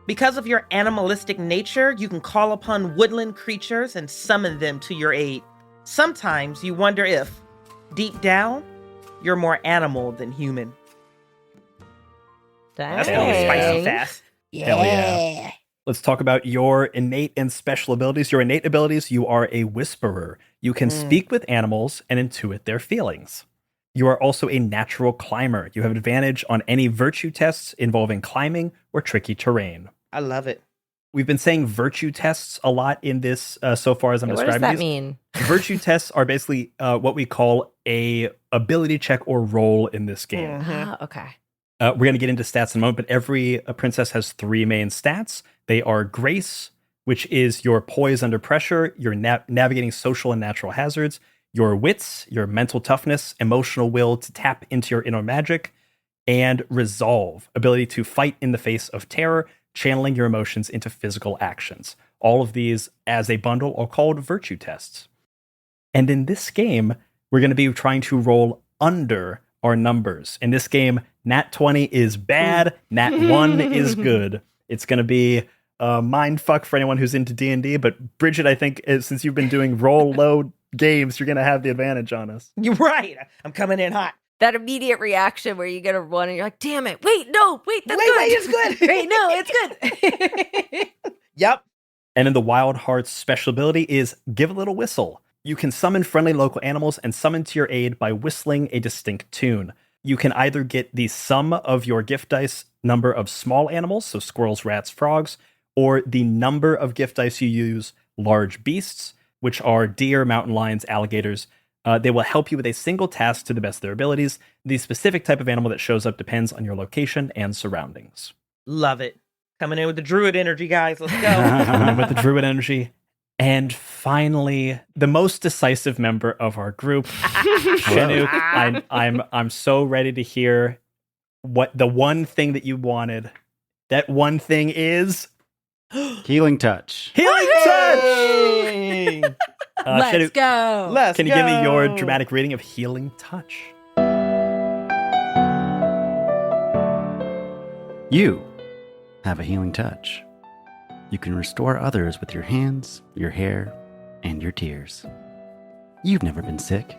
Because of your animalistic nature, you can call upon woodland creatures and summon them to your aid. Sometimes you wonder if, deep down, you're more animal than human. That's Dang. going spicy fast. Hell yeah. Let's talk about your innate and special abilities. Your innate abilities, you are a whisperer. You can speak with animals and intuit their feelings. You are also a natural climber. You have advantage on any virtue tests involving climbing or tricky terrain. I love it. We've been saying virtue tests a lot in this so far as I'm What does describing that these. mean? Virtue tests are basically what we call a ability check or roll in this game. Ah, okay. We're going to get into stats in a moment, but every princess has 3 main stats. They are grace, which is your poise under pressure, your navigating social and natural hazards, your wits, your mental toughness, emotional will to tap into your inner magic, and resolve, ability to fight in the face of terror, channeling your emotions into physical actions. All of these as a bundle are called virtue tests. And in this game, we're going to be trying to roll under our numbers. In this game, nat 20 is bad, nat 1 is good. It's going to be a mind fuck for anyone who's into D&D, but Bridgett, I think, since you've been doing roll low games, you're going to have the advantage on us. You're right. I'm coming in hot. That immediate reaction where you get a 1 and you're like, damn it. Wait, that's Wait, good. it's good. Wait, no, it's good. Yep. And then the Wild Heart's special ability is give a little whistle. You can summon friendly local animals and summon to your aid by whistling a distinct tune. You can either get the sum of your gift dice number of small animals, so squirrels, rats, frogs, or the number of gift dice you use large beasts, which are deer, mountain lions, alligators. They will help you with a single task to the best of their abilities. The specific type of animal that shows up depends on your location and surroundings. Love it. Coming in with the druid energy, guys. Let's go. Coming in with the druid energy. And finally, the most decisive member of our group, Shenuque. I'm so ready to hear what the one thing that you wanted. That one thing is Healing touch. healing touch. Let's Shenuque, go. can you give me your dramatic reading of healing touch? You have a healing touch. You can restore others with your hands, your hair, and your tears. You've never been sick,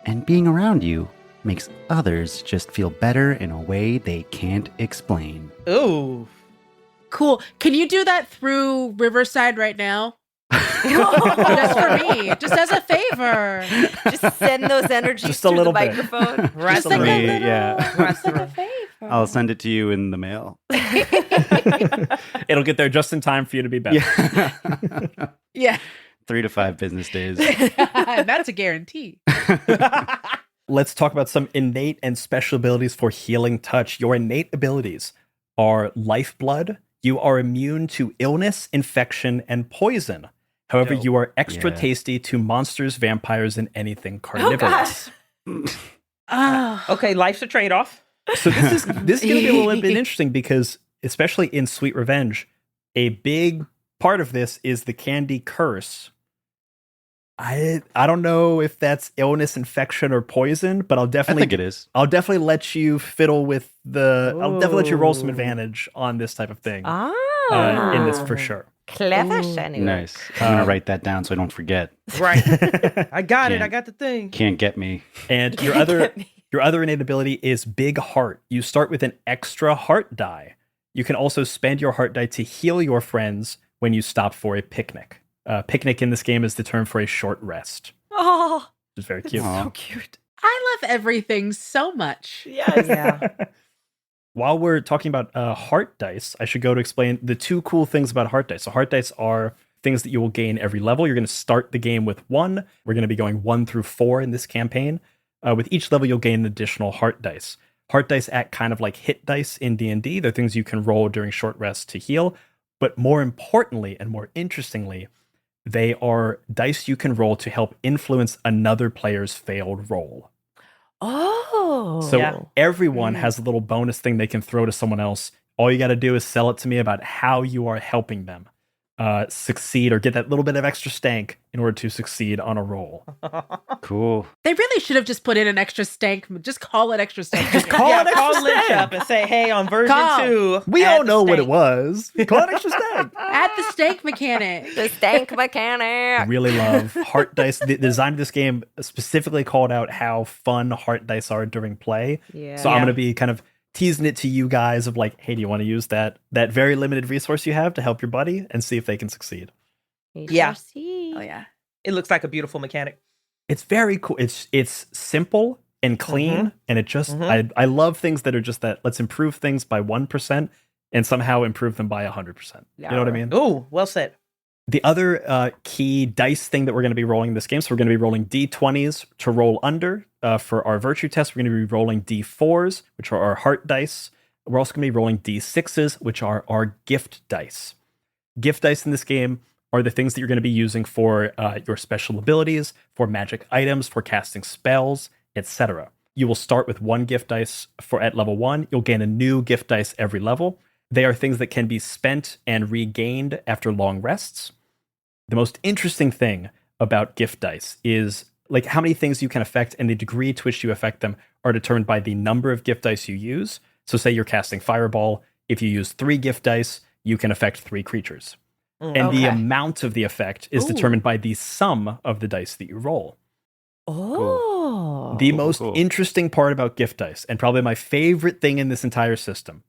and being around you makes others just feel better in a way they can't explain. Ooh. Cool. Can you do that through Riverside right now? Just for me. Just as a favor. Just send those energies Just a through little the bit. microphone. Rest Just like me. a little, Yeah. just like a favor. I'll send it to you in the mail. It'll get there just in time for you to be better. Yeah. Yeah. 3 to 5 business days. That's a guarantee. Let's talk about some innate and special abilities for healing touch. Your innate abilities are lifeblood. You are immune to illness, infection, and poison. However, Dope. you are extra Yeah. tasty to monsters, vampires, and anything carnivorous. Oh. Okay, life's a trade-off. So this is going to be a little bit interesting because, especially in Sweet Revenge, a big part of this is the candy curse. I don't know if that's illness, infection, or poison, but I think it is. I'll definitely let you fiddle with I'll definitely let you roll some Ooh. advantage on this type of thing Ah. in this for sure. Clever, Ooh. Shenuque. Nice. I'm going to write that down so I don't forget. Right. I got it. Can't- I got the thing. Can't get me. And your other innate ability is Big Heart. You start with an extra heart die. You can also spend your heart die to heal your friends when you stop for a picnic. Picnic in this game is the term for a short rest. Oh, Which is very cute. Aw. so cute. I love everything so much. Yes. Yeah. While we're talking about heart dice, I should go to explain the two cool things about heart dice. So heart dice are things that you will gain every level. You're going to start the game with 1. We're going to be going 1 through 4 in this campaign. With each level, you'll gain an additional heart dice. Heart dice act kind of like hit dice in D&D. They're things you can roll during short rests to heal. But more importantly and more interestingly, they are dice you can roll to help influence another player's failed roll. Oh. So Yeah. everyone has a little bonus thing they can throw to someone else. All you got to do is sell it to me about how you are helping them succeed or get that little bit of extra stank in order to succeed on a roll. Cool. They really should have just put in an extra stank. Just call it extra stank. Just call Yeah, it call extra Lynch stank. up and say, hey, on version Call. 2. We add all the know what stank. it was. Call it extra stank. Add the stank mechanic. The stank mechanic. Really love heart dice. The design of this game specifically called out how fun heart dice are during play. Yeah. So I'm going to be kind of teasing it to you guys of like, hey, do you want to use that very limited resource you have to help your buddy and see if they can succeed? Yeah. Oh yeah. It looks like a beautiful mechanic. It's very cool. It's simple and clean, and it just I love things that are just that. Let's improve things by 1% and somehow improve them by 100%. You know what I mean? Ooh, well said. The other key dice thing that we're going to be rolling in this game, so we're going to be rolling D20s to roll under for our virtue test. We're going to be rolling D4s, which are our heart dice. We're also going to be rolling D6s, which are our gift dice. Gift dice in this game are the things that you're going to be using for your special abilities, for magic items, for casting spells, etc. You will start with 1 gift dice at level 1. You'll gain a new gift dice every level. They are things that can be spent and regained after long rests. The most interesting thing about gift dice is like how many things you can affect and the degree to which you affect them are determined by the number of gift dice you use. So say you're casting Fireball. If you use 3 gift dice, you can affect 3 creatures. And the amount of the effect is determined by the sum of the dice that you roll. Oh. The most cool. interesting part about gift dice, and probably my favorite thing in this entire system,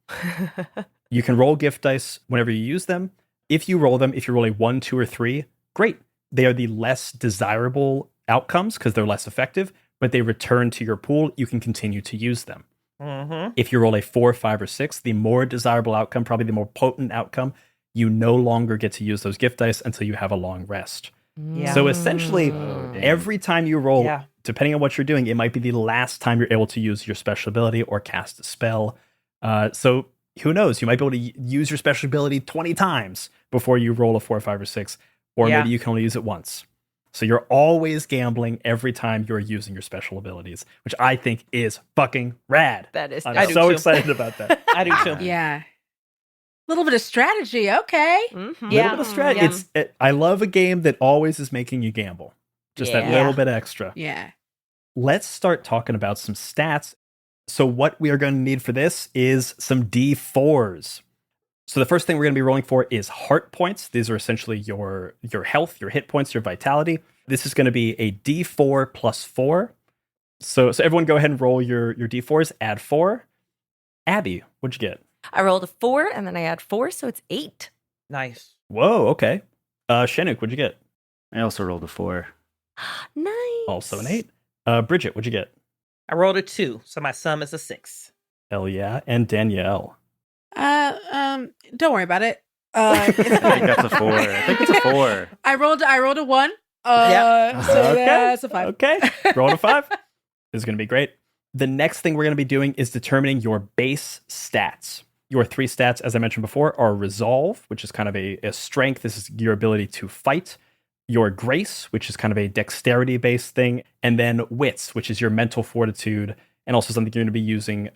you can roll gift dice whenever you use them. If you roll them, if you roll a 1, 2, or 3, great. they are the less desirable outcomes because they're less effective, but they return to your pool. You can continue to use them. Mm-hmm. If you roll a 4, 5, or 6, the more desirable outcome, probably the more potent outcome, you no longer get to use those gift dice until you have a long rest. Yeah. So essentially, every time you roll, depending on what you're doing, it might be the last time you're able to use your special ability or cast a spell. So who knows? You might be able to use your special ability 20 times before you roll a 4, 5, or 6, or maybe you can only use it once. So you're always gambling every time you're using your special abilities, which I think is fucking rad. That is. I'm so excited about that. I do too. Yeah. A little bit of strategy. Okay. Mm-hmm. A little bit of strategy. I love a game that always is making you gamble. Just that little bit extra. Yeah. Let's start talking about some stats. So what we are going to need for this is some D4s. So the first thing we're going to be rolling for is heart points. These are essentially your health, your hit points, your vitality. This is going to be a D4 plus 4. So everyone go ahead and roll your D4s, add 4. Abby, what'd you get? I rolled a 4 and then I add 4, so it's 8. Nice. Whoa, okay. Shenuque, what'd you get? I also rolled a 4. Nice. Also an 8. Bridgett, what'd you get? I rolled a 2, so my sum is a 6. Hell yeah. And Danielle. Don't worry about it. I think that's a 4. I think it's a 4. I rolled a 1. So Okay. that's a 5. Okay. Roll a 5. This is going to be great. The next thing we're going to be doing is determining your base stats. Your 3 stats, as I mentioned before, are resolve, which is kind of a strength. This is your ability to fight. Your grace, which is kind of a dexterity-based thing. And then wits, which is your mental fortitude, and also something you're going to be using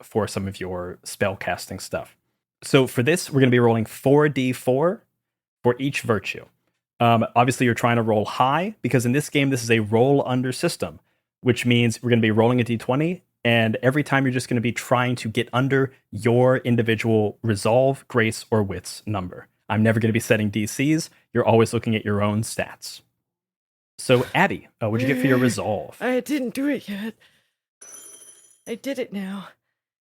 for some of your spell casting stuff. So for this, we're going to be rolling 4d4 for each virtue. Obviously, you're trying to roll high, because in this game, this is a roll under system, which means we're going to be rolling a d20, and every time you're just going to be trying to get under your individual resolve, grace, or wits number. I'm never going to be setting DCs. You're always looking at your own stats. So, Abby, what'd you get for your resolve? I didn't do it yet. I did it now.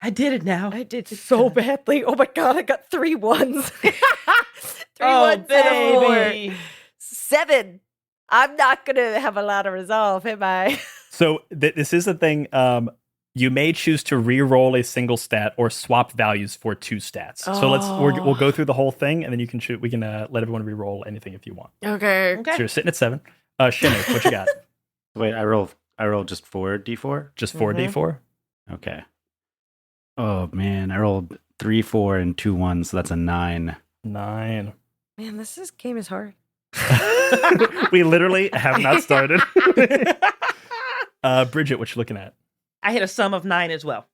I did it now. I did so badly. Oh my god, I got 3 1s. 3 1s and a 4. 7. I'm not going to have a lot of resolve, am I? So this is a thing. You may choose to re-roll a single stat or swap values for 2 stats. So we'll go through the whole thing, and then you can choose. We can let everyone re-roll anything if you want. Okay. So you're sitting at 7. Shenuque, what you got? Wait, I rolled just 4d4? Just 4d4? Okay. Oh man, I rolled 3, 4, and 2 1s, so that's a 9. 9. Man, this game is hard. We literally have not started. Bridgett, what you looking at? I hit a sum of 9 as well.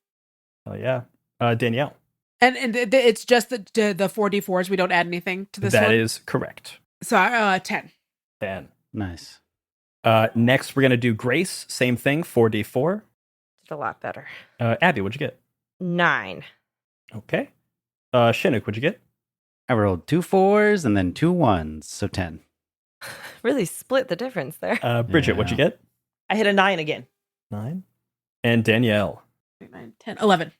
Oh yeah. Danielle. And it's just the 4d4s. We don't add anything to this one? That is correct. So 10. 10. Nice. Next, we're going to do Grace. Same thing, 4d4. It's a lot better. Abby, what'd you get? 9. Okay. Shenuque, what'd you get? I rolled 2 4s and then 2 1s, so 10. Really split the difference there. Bridgett, what'd you get? I hit a 9 again. 9. And Danielle. 9, 10, 11.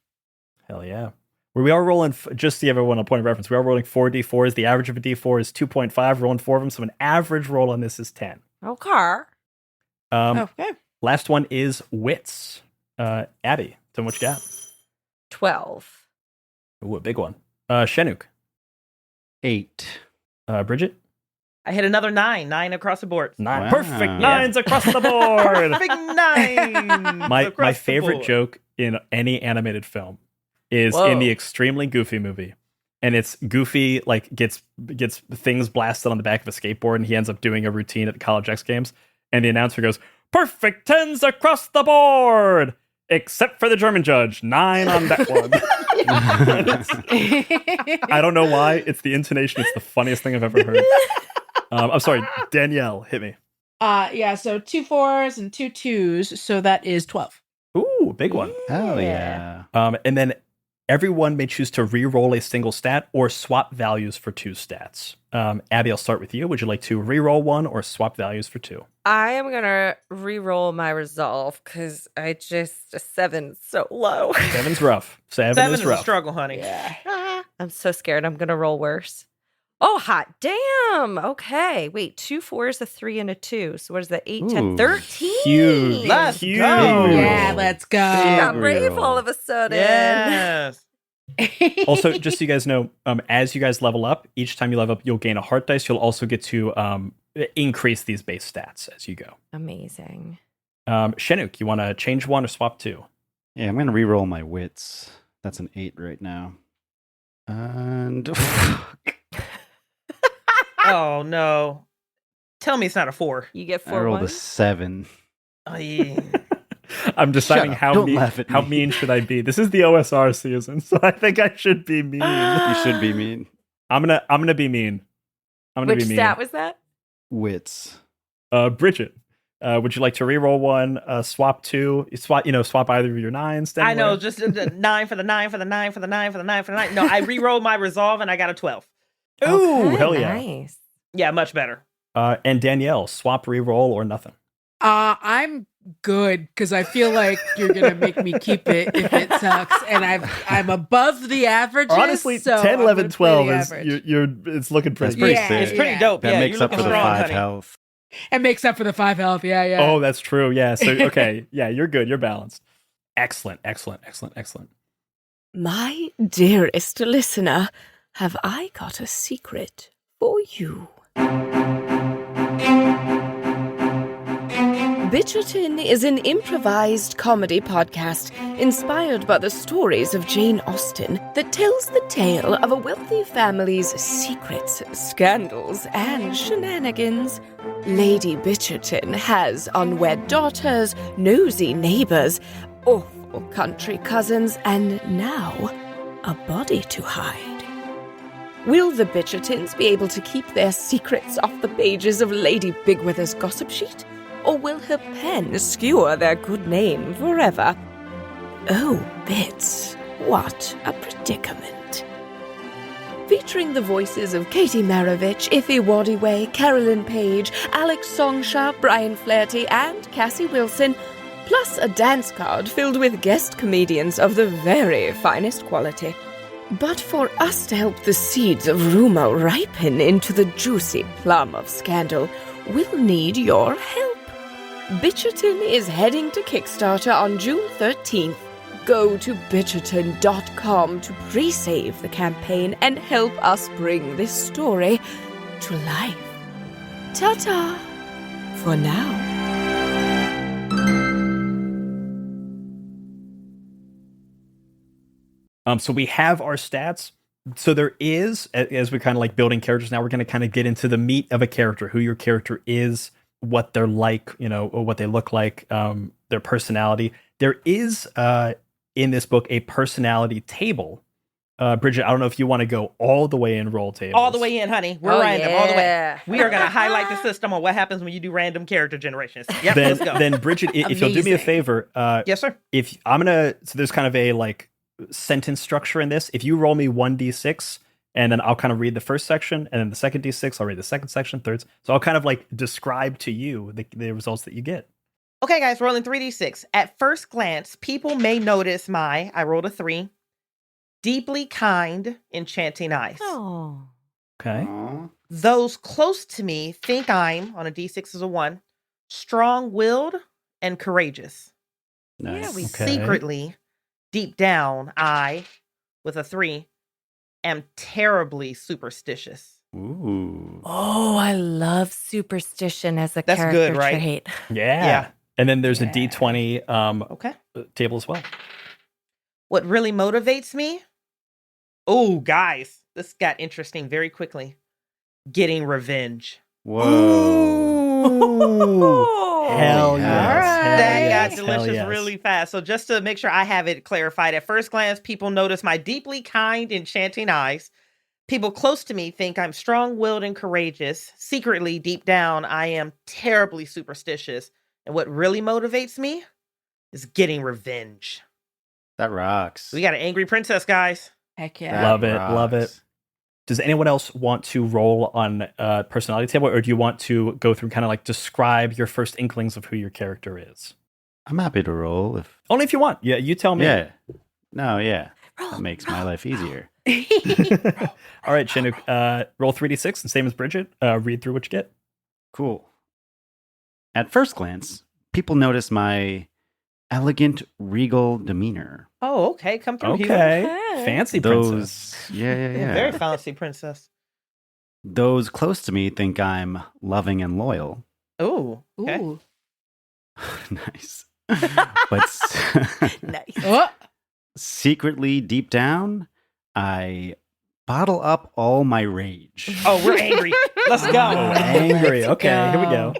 Hell yeah. We are rolling, just to give everyone a point of reference, we are rolling 4 d4s. The average of a d4 is 2.5, rolling 4 of them, so an average roll on this is 10. Okay. Okay. Last one is wits. Abby, tell me what you got. 12. Ooh, a big one. Shenuque. 8. Bridgett. I hit another 9 across the board. 9. Wow. Perfect 9s across the board. Perfect 9. My favorite joke in any animated film is in the extremely Goofy movie. And it's Goofy gets things blasted on the back of a skateboard, and he ends up doing a routine at the College X Games. And the announcer goes, "Perfect 10s across the board, except for the German judge. 9 on that one." I don't know why. It's the intonation. It's the funniest thing I've ever heard. I'm sorry, Danielle, hit me. Yeah, so 2 4s and 2 2s, so that is 12. Ooh, big one. Oh yeah. And then everyone may choose to re-roll a single stat or swap values for 2 stats. Abby, I'll start with you. Would you like to re-roll 1 or swap values for 2? I am going to re-roll my resolve because a 7's so low. 7's rough. 7 7 is is rough. a struggle, honey. Yeah. I'm so scared I'm going to roll worse. Oh, hot damn. Okay. Wait, 2 4s, a 3, and a 2. So what is that? 8, 10, 13? Huge. Let's Huge. go. Yeah, let's go. She got Big brave reroll. all of a sudden. Yes. Also, just so you guys know, as you guys level up, each time you level up, you'll gain a heart dice. You'll also get to increase these base stats as you go. Amazing. Shenuque, you want to change one or swap 2? Yeah, I'm going to reroll my wits. That's an 8 right now. And Oh, no. Tell me it's not a 4. You get I 4 rolled a 1s? 7. Oh, yeah. I'm deciding Shut up. how Don't laugh at how me. mean should I be. This is the OSR season, so I think I should be mean. You should be mean. I'm gonna be mean. I'm gonna Which be mean. stat was that? Wits. Bridgett, would you like to reroll one? Swap 2. Swap either of your 9s. I know, anywhere? just the 9 for the 9 for the 9 for the 9 for the 9 for the 9. No, I re-rolled my resolve and I got a 12. Ooh, Okay, hell yeah. Nice. Yeah, much better. And Danielle, swap, reroll, or nothing. I'm good because I feel like you're gonna make me keep it if it sucks, and I'm above the average. Honestly, so 10, I'm 11, gonna play 12 the is average. it's looking pretty. That's pretty Yeah, sick. It's pretty yeah. dope. That yeah, makes you're up for looking the strong, 5 honey. health. It makes up for the 5 health. Yeah. Oh, that's true. Yeah. So okay, yeah, you're good. You're balanced. Excellent. My dearest listener, have I got a secret for you? Bridgerton is an improvised comedy podcast inspired by the stories of Jane Austen that tells the tale of a wealthy family's secrets, scandals, and shenanigans. Lady Bridgerton has unwed daughters, nosy neighbors, awful country cousins, and now a body to hide. Will the Bridgertons be able to keep their secrets off the pages of Lady Bigwither's gossip sheet? Or will her pen skewer their good name forever? Oh, Bits, what a predicament. Featuring the voices of Katie Maravich, Iffy Waddiway, Carolyn Page, Alex Songsha, Brian Flaherty, and Cassie Wilson, plus a dance card filled with guest comedians of the very finest quality. But for us to help the seeds of rumor ripen into the juicy plum of scandal, we'll need your help. Bridgerton is heading to Kickstarter on June 13th. Go to Bridgerton.com to pre-save the campaign and help us bring this story to life. Ta-ta for now. So we have our stats. So there is, as we're kind of like building characters now, we're going to kind of get into the meat of a character, who your character is, what they're like, or what they look like, their personality. There is in this book a personality table. Bridgett, I don't know if you want to go all the way in roll tables. All the way in, honey. We're random all the way. yeah. We are going to highlight the system on what happens when you do random character generations. Yep, Then, let's go. then Bridgett, if you'll do me a Amazing. favor, Yes, sir. if I'm gonna, so there's kind of a like sentence structure in this. If you roll me 1d6, and then I'll kind of read the first section, and then the second d6, I'll read the second section, third. So I'll kind of like describe to you the results that you get. Okay, guys, rolling 3d6. At first glance, people may notice I rolled a 3, deeply kind, enchanting eyes. Oh. Okay. Aw. Those close to me think I'm, on a d6 is a 1, strong-willed and courageous. Nice. Yeah, we Okay. Secretly, deep down, I, with a 3, am terribly superstitious. Ooh. Oh, I love superstition as a That's character good, right? trait. Yeah. Yeah. And then there's Yeah. a d20 Okay. table as well. What really motivates me? Oh, guys, this got interesting very quickly. Getting revenge. Whoa. Hell yes. yes. All right. Hell That yes. got Hell delicious yes. really fast. So just to make sure I have it clarified, at first glance, people notice my deeply kind, enchanting eyes. People close to me think I'm strong-willed and courageous. Secretly, deep down, I am terribly superstitious. And what really motivates me is getting revenge. That rocks. We got an angry princess, guys. Heck That yeah. Love it, love it. rocks. Does anyone else want to roll on a personality table, or do you want to go through kind of like describe your first inklings of who your character is? I'm happy to roll if. Only if you want. Yeah, you tell me. Yeah. No, yeah. That makes my life easier. All right, Shenuque, roll 3d6, and same as Bridgett. Read through what you get. Cool. At first glance, people notice my elegant, regal demeanor. Oh, okay. Come through here. Okay. Fancy princess. Yeah. Very fancy princess. Those close to me think I'm loving and loyal. Ooh. Okay. Ooh. Nice. But Nice. Oh. secretly, deep down, I bottle up all my rage. Oh, we're angry. Let's go. Oh, angry. Okay, here we go.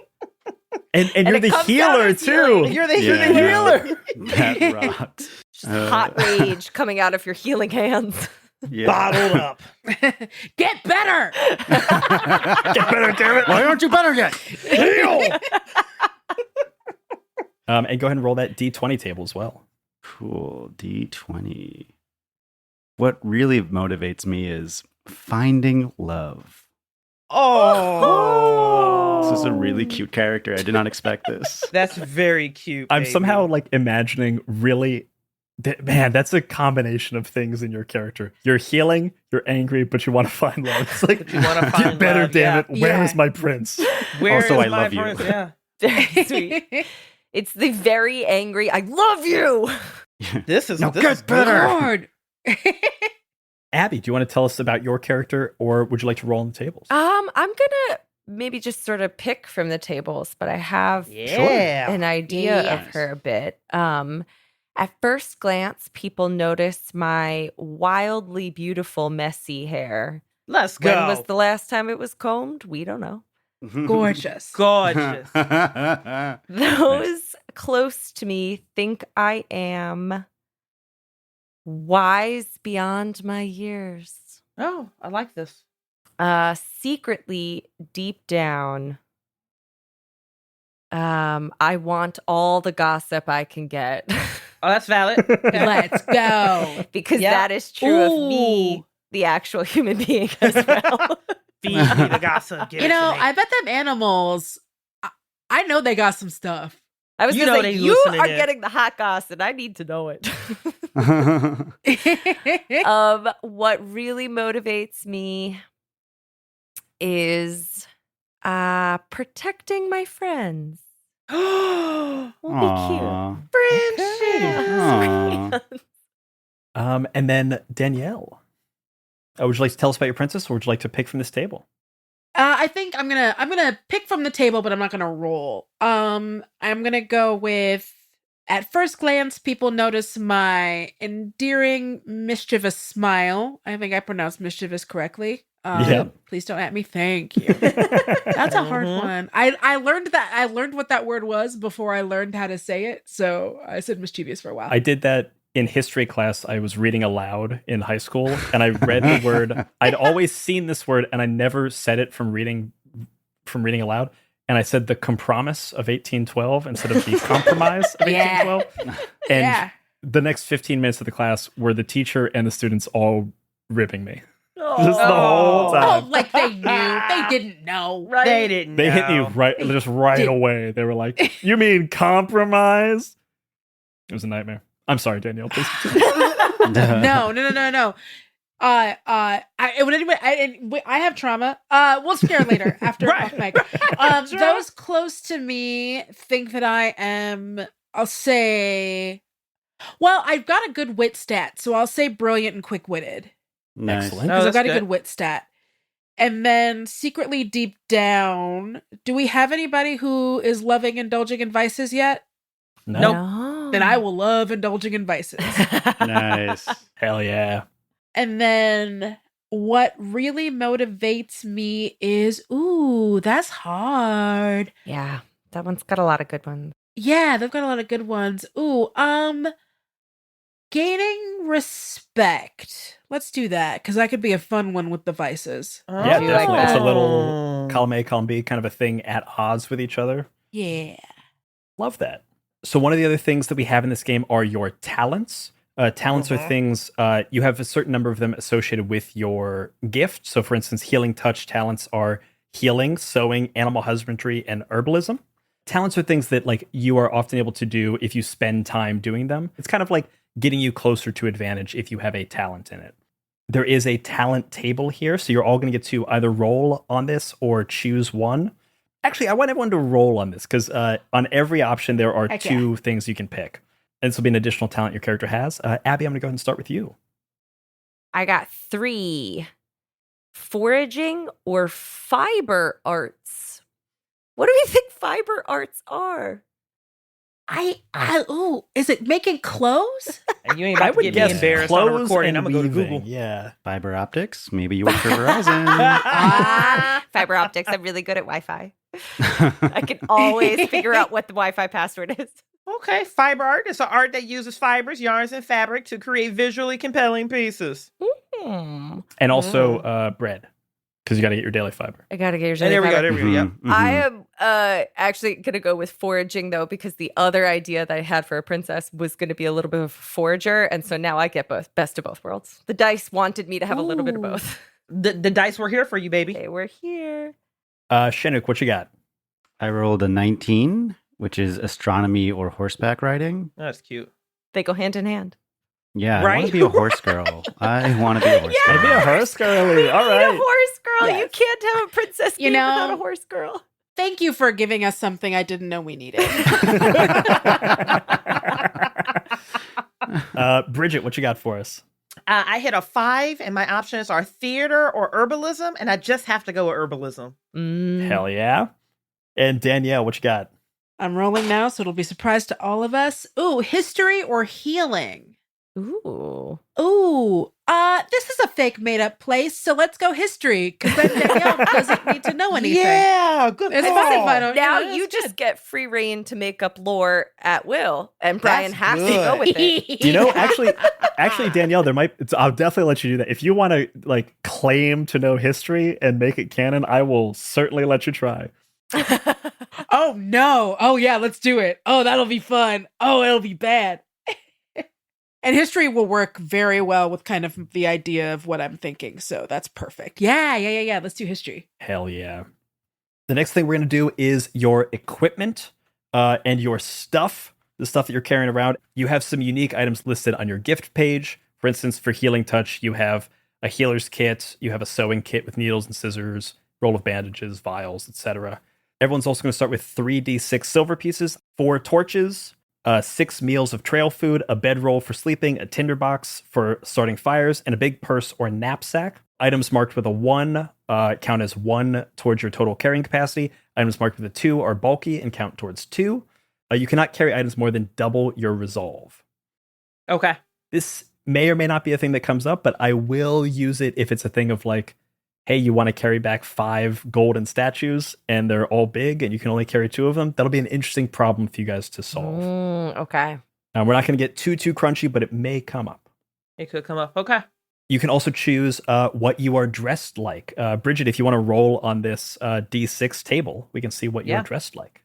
And you're it the comes out healer, as too. healing. You're the Yeah. healer. That rocks. Just hot rage coming out of your healing hands. Yeah. Bottled up. Get better. Get better, damn it. Why aren't you better yet? Heal! And go ahead and roll that D20 table as well. Cool. D20. What really motivates me is finding love. Oh. This is a really cute character. I did not expect this. That's very cute. I'm baby. somehow like imagining really, man, that's a combination of things in your character. You're healing, you're angry, but you want to find love. It's like, you wanna find get better, love, damn yeah. it. Where Yeah. is my prince? Where Also, is I my love you. prince? Yeah. Very sweet. It's the very angry, I love you. This is No, this get is better. Lord. Abby, do you want to tell us about your character, or would you like to roll on the tables? I'm gonna maybe just sort of pick from the tables, but I have Yeah. an idea Yes. of her a bit. At first glance, people notice my wildly beautiful, messy hair. Let's go. When was the last time it was combed? We don't know. Gorgeous. Gorgeous. Those close to me think I am wise beyond my years. Oh, I like this. Secretly, deep down, I want all the gossip I can get. Oh, that's valid. Let's go. Because Yep. that is true of Ooh. me, the actual human being as well. Feed me the gossip. Give You it to know, me. I bet them animals, I know they got some stuff. I was You going know to say, they you listening are in. getting the hot gossip. I need to know it. Oh, What really motivates me is protecting my friends. We'll Aw. be cute. Aw. And then Danielle. Would you like to tell us about your princess, or would you like to pick from this table? I think I'm gonna pick from the table, but I'm not gonna roll. I'm gonna go with. At first glance, people notice my endearing, mischievous smile. I think I pronounced mischievous correctly. Yeah. Please don't at me. Thank you. That's a hard Mhm. one. I learned that. I learned what that word was before I learned how to say it. So I said mischievous for a while. I did that in history class. I was reading aloud in high school, and I read the word. I'd always seen this word, and I never said it from reading aloud. And I said the compromise of 1812 instead of the compromise of Yeah. 1812. And Yeah. the next 15 minutes of the class were the teacher and the students all ripping me. Oh. Just the whole Oh, time. like they knew. They didn't know. Right. They didn't. They hit me know. right did- away. They were like, "You mean compromise?" It was a nightmare. I'm sorry, Danielle. Please. No. I have trauma. We'll share later after Right. off mic. Those close to me think that I am. I'll say. Well, I've got a good wit stat, so I'll say brilliant and quick-witted Nice. Excellent. Oh, because I've that's got a good. good wit stat. And then secretly deep down, do we have anybody who is loving indulging in vices yet? No. No. Then I will love indulging in vices. Nice. Hell yeah. And then what really motivates me is, ooh, that's hard. Yeah, that one's got a lot of good ones. Yeah, they've got a lot of good ones. Ooh, gaining respect. Let's do that, because that could be a fun one with the vices. Yeah, do you like definitely. It's a that? little column A, column B kind of a thing at odds with each other. Yeah. Love that. So one of the other things that we have in this game are your talents. Talents are things, you have a certain number of them associated with your gift. So for instance, healing touch talents are healing, sewing, animal husbandry, and herbalism. Talents are things that like you are often able to do if you spend time doing them. It's kind of like getting you closer to advantage if you have a talent in it. There is a talent table here, so you're all going to get to either roll on this or choose one. Actually, I want everyone to roll on this because on every option there are two things you can pick. And this will be an additional talent your character has. Abby, I'm going to go ahead and start with you. I got 3. Foraging or fiber arts. What do we think fiber arts are? Is it making clothes? And you ain't about to get me embarrassed on a recording. I'm going to go to Google. Yeah. Fiber optics? Maybe you work for Verizon. Fiber optics. I'm really good at Wi-Fi. I can always figure out what the Wi-Fi password is. Okay, fiber art is an art that uses fibers, yarns, and fabric to create visually compelling pieces. And also bread, because you got to get your daily fiber. I got to get your daily fiber. There we go. Yep. I am actually going to go with foraging, though, because the other idea that I had for a princess was going to be a little bit of a forager. And so now I get both, best of both worlds. The dice wanted me to have a little bit of both. The dice were here for you, baby. They were here. Shenuque, what you got? I rolled a 19, which is astronomy or horseback riding. That's cute. They go hand in hand. Yeah, right? I want to be a horse girl. I want to be a horse girl. Be a horse girly. All right. A horse girl. Yes. You can't have a princess game without a horse girl. Thank you for giving us something I didn't know we needed. Bridgett, what you got for us? I hit a 5, and my options are theater or herbalism, and I just have to go with herbalism. Hell yeah. And Danielle, what you got? I'm rolling now, so it'll be a surprise to all of us. Ooh, history or healing. Ooh. This is a fake made-up place, so let's go history, because then Danielle doesn't need to know anything. Yeah, good It's call. fine if I don't. Now it's you just good. get free reign to make up lore at will, and Brian That's has to good. go with it. You know, actually, Danielle, I'll definitely let you do that. If you want to like claim to know history and make it canon, I will certainly let you try. Oh no! Oh yeah, let's do it. Oh, that'll be fun. Oh, it'll be bad. And history will work very well with kind of the idea of what I'm thinking, so that's perfect. Yeah. Let's do history. Hell yeah. The next thing we're going to do is your equipment and your stuff, the stuff that you're carrying around. You have some unique items listed on your gift page. For instance, for Healing Touch, you have a healer's kit, you have a sewing kit with needles and scissors, roll of bandages, vials, etc. Everyone's also going to start with 3d6 silver pieces, 4 torches, 6 meals of trail food, a bedroll for sleeping, a tinderbox for starting fires, and a big purse or knapsack. Items marked with a 1 count as 1 towards your total carrying capacity. Items marked with a 2 are bulky and count towards 2. You cannot carry items more than double your resolve. Okay. This may or may not be a thing that comes up, but I will use it if it's a thing of like, hey, you want to carry back 5 golden statues and they're all big and you can only carry 2 of them. That'll be an interesting problem for you guys to solve. Okay. We're not going to get too crunchy, but it may come up. It could come up. Okay. You can also choose what you are dressed like. Bridgett, if you want to roll on this D6 table, we can see what you're dressed like.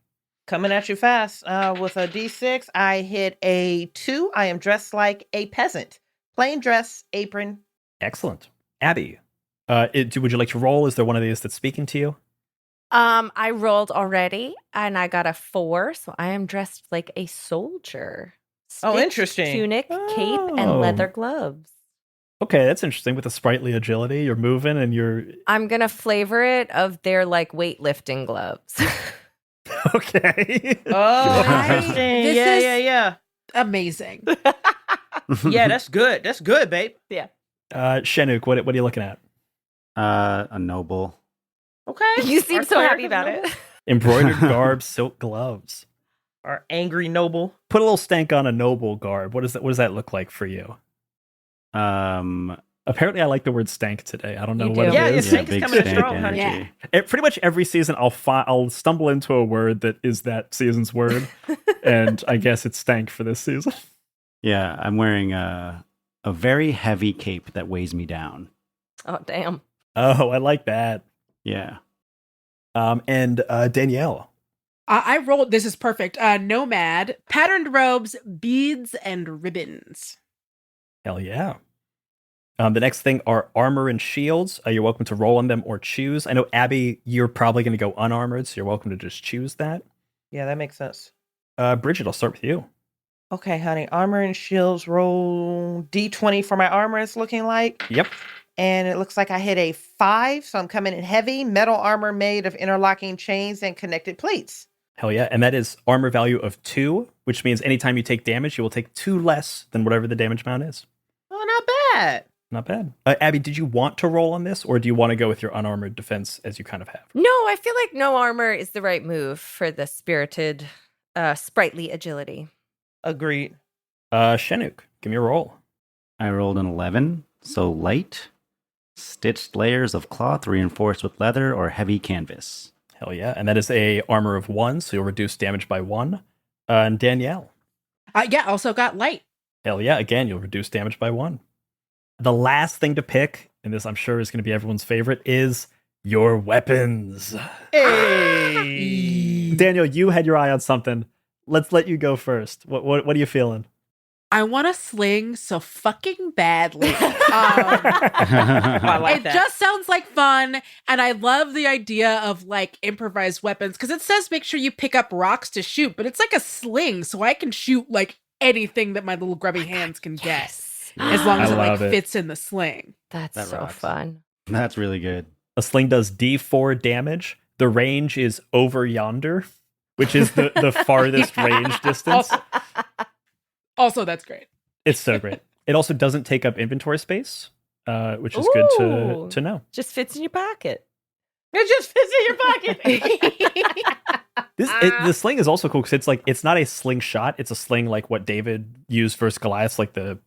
Coming at you fast. With a D6, I hit a 2. I am dressed like a peasant. Plain dress, apron. Excellent. Abby, would you like to roll? Is there one of these that's speaking to you? I rolled already, and I got a 4, so I am dressed like a soldier. Stitched Interesting. Tunic, cape, and leather gloves. Okay, that's interesting. With a sprightly agility, you're moving and you're... I'm going to flavor it of their, like, weightlifting gloves. Okay. Oh, interesting. This is Yeah. amazing. Yeah, that's good. That's good, babe. Yeah. Shenuque, what are you looking at? A noble. Okay. You seem Our so happy cleric about is it. Embroidered garb, silk gloves. Our angry noble. Put a little stank on a noble garb. What does that look like for you? Apparently, I like the word stank today. I don't know You what do. it Yeah, is. stank is big coming in stank strong, honey. energy. Pretty much every season, I'll stumble into a word that is that season's word, and I guess it's stank for this season. Yeah, I'm wearing a very heavy cape that weighs me down. Oh, damn. Oh, I like that. Yeah. And Danielle. I rolled. This is perfect. Nomad, patterned robes, beads, and ribbons. Hell yeah. The next thing are armor and shields. You're welcome to roll on them or choose. I know, Abby, you're probably going to go unarmored, so you're welcome to just choose that. Yeah, that makes sense. Bridgett, I'll start with you. Okay, honey. Armor and shields roll D20 for my armor, it's looking like. Yep. And it looks like I hit a 5, so I'm coming in heavy. Metal armor made of interlocking chains and connected plates. Hell yeah. And that is armor value of 2, which means anytime you take damage, you will take 2 less than whatever the damage amount is. Oh, not bad. Not bad. Abby, did you want to roll on this, or do you want to go with your unarmored defense as you kind of have? No, I feel like no armor is the right move for the spirited, sprightly agility. Agreed. Shenuque, give me a roll. I rolled an 11, so light. Stitched layers of cloth reinforced with leather or heavy canvas. Hell yeah. And that is a armor of 1, so you'll reduce damage by 1. And Danielle. Yeah, also got light. Hell yeah. Again, you'll reduce damage by 1. The last thing to pick, and this I'm sure is going to be everyone's favorite, is your weapons. Hey. Daniel, you had your eye on something. Let's let you go first. What are you feeling? I want a sling so fucking badly. I like It that. just sounds like fun, and I love the idea of like improvised weapons because it says make sure you pick up rocks to shoot, but it's like a sling, so I can shoot like anything that my little grubby hands can get, as long as I it like love it. fits in the sling. That's That so rocks. fun. That's really good. A sling does D4 damage. The range is over yonder, which is the farthest range distance. Also, that's great. It's so great. It also doesn't take up inventory space, which is Ooh. good to know. Just fits in your pocket. It just fits in your pocket. The sling is also cool because it's not a slingshot. It's a sling like what David used versus Goliath, like the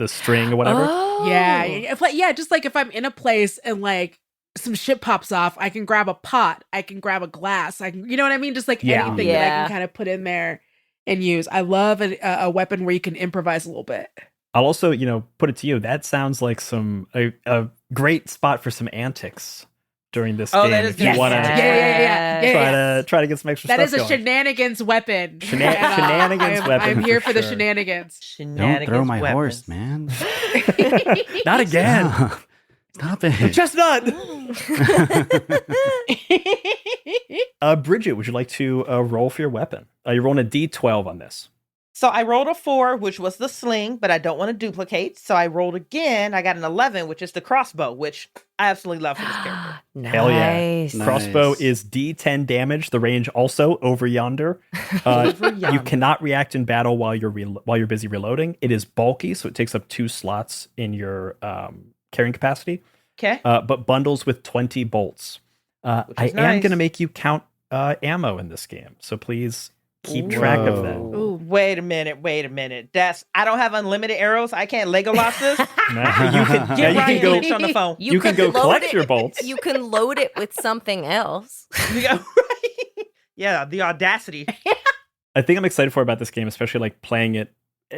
string or whatever. Oh. Yeah, just like if I'm in a place and like some shit pops off, I can grab a pot, I can grab a glass, I can, you know what I mean? Just like Yeah. anything that I Yeah. can kind of put in there and use. I love a weapon where you can improvise a little bit. I'll also, put it to you. That sounds like a great spot for some antics during this Oh, game. that is if you good. want to Yeah. try to get some extra That stuff is a going. shenanigans weapon. Shenanigans weapon I'm here for for the sure. shenanigans. Don't Shenanigans throw my weapons. horse, man. Not again. Stop it. Chestnut. Bridgett, would you like to roll for your weapon? You're rolling a D12 on this. So I rolled a 4, which was the sling, but I don't want to duplicate. So I rolled again. I got an 11, which is the crossbow, which I absolutely love for this character. Nice. Hell yeah. Nice. Crossbow is D10 damage. The range also over yonder. You cannot react in battle while you're busy reloading. It is bulky, so it takes up 2 slots in your carrying capacity. Okay. But bundles with 20 bolts. I is am nice. going to make you count ammo in this game, so please keep track of that. Ooh. Wait a minute. I don't have unlimited arrows. I can't Legolas this. You can, Get you Ryan can go. Lynch on the phone. You can could go load collect it- your bolts. You can load it with something else. Yeah, right. Yeah, the audacity. I think I'm excited for about this game, especially like playing it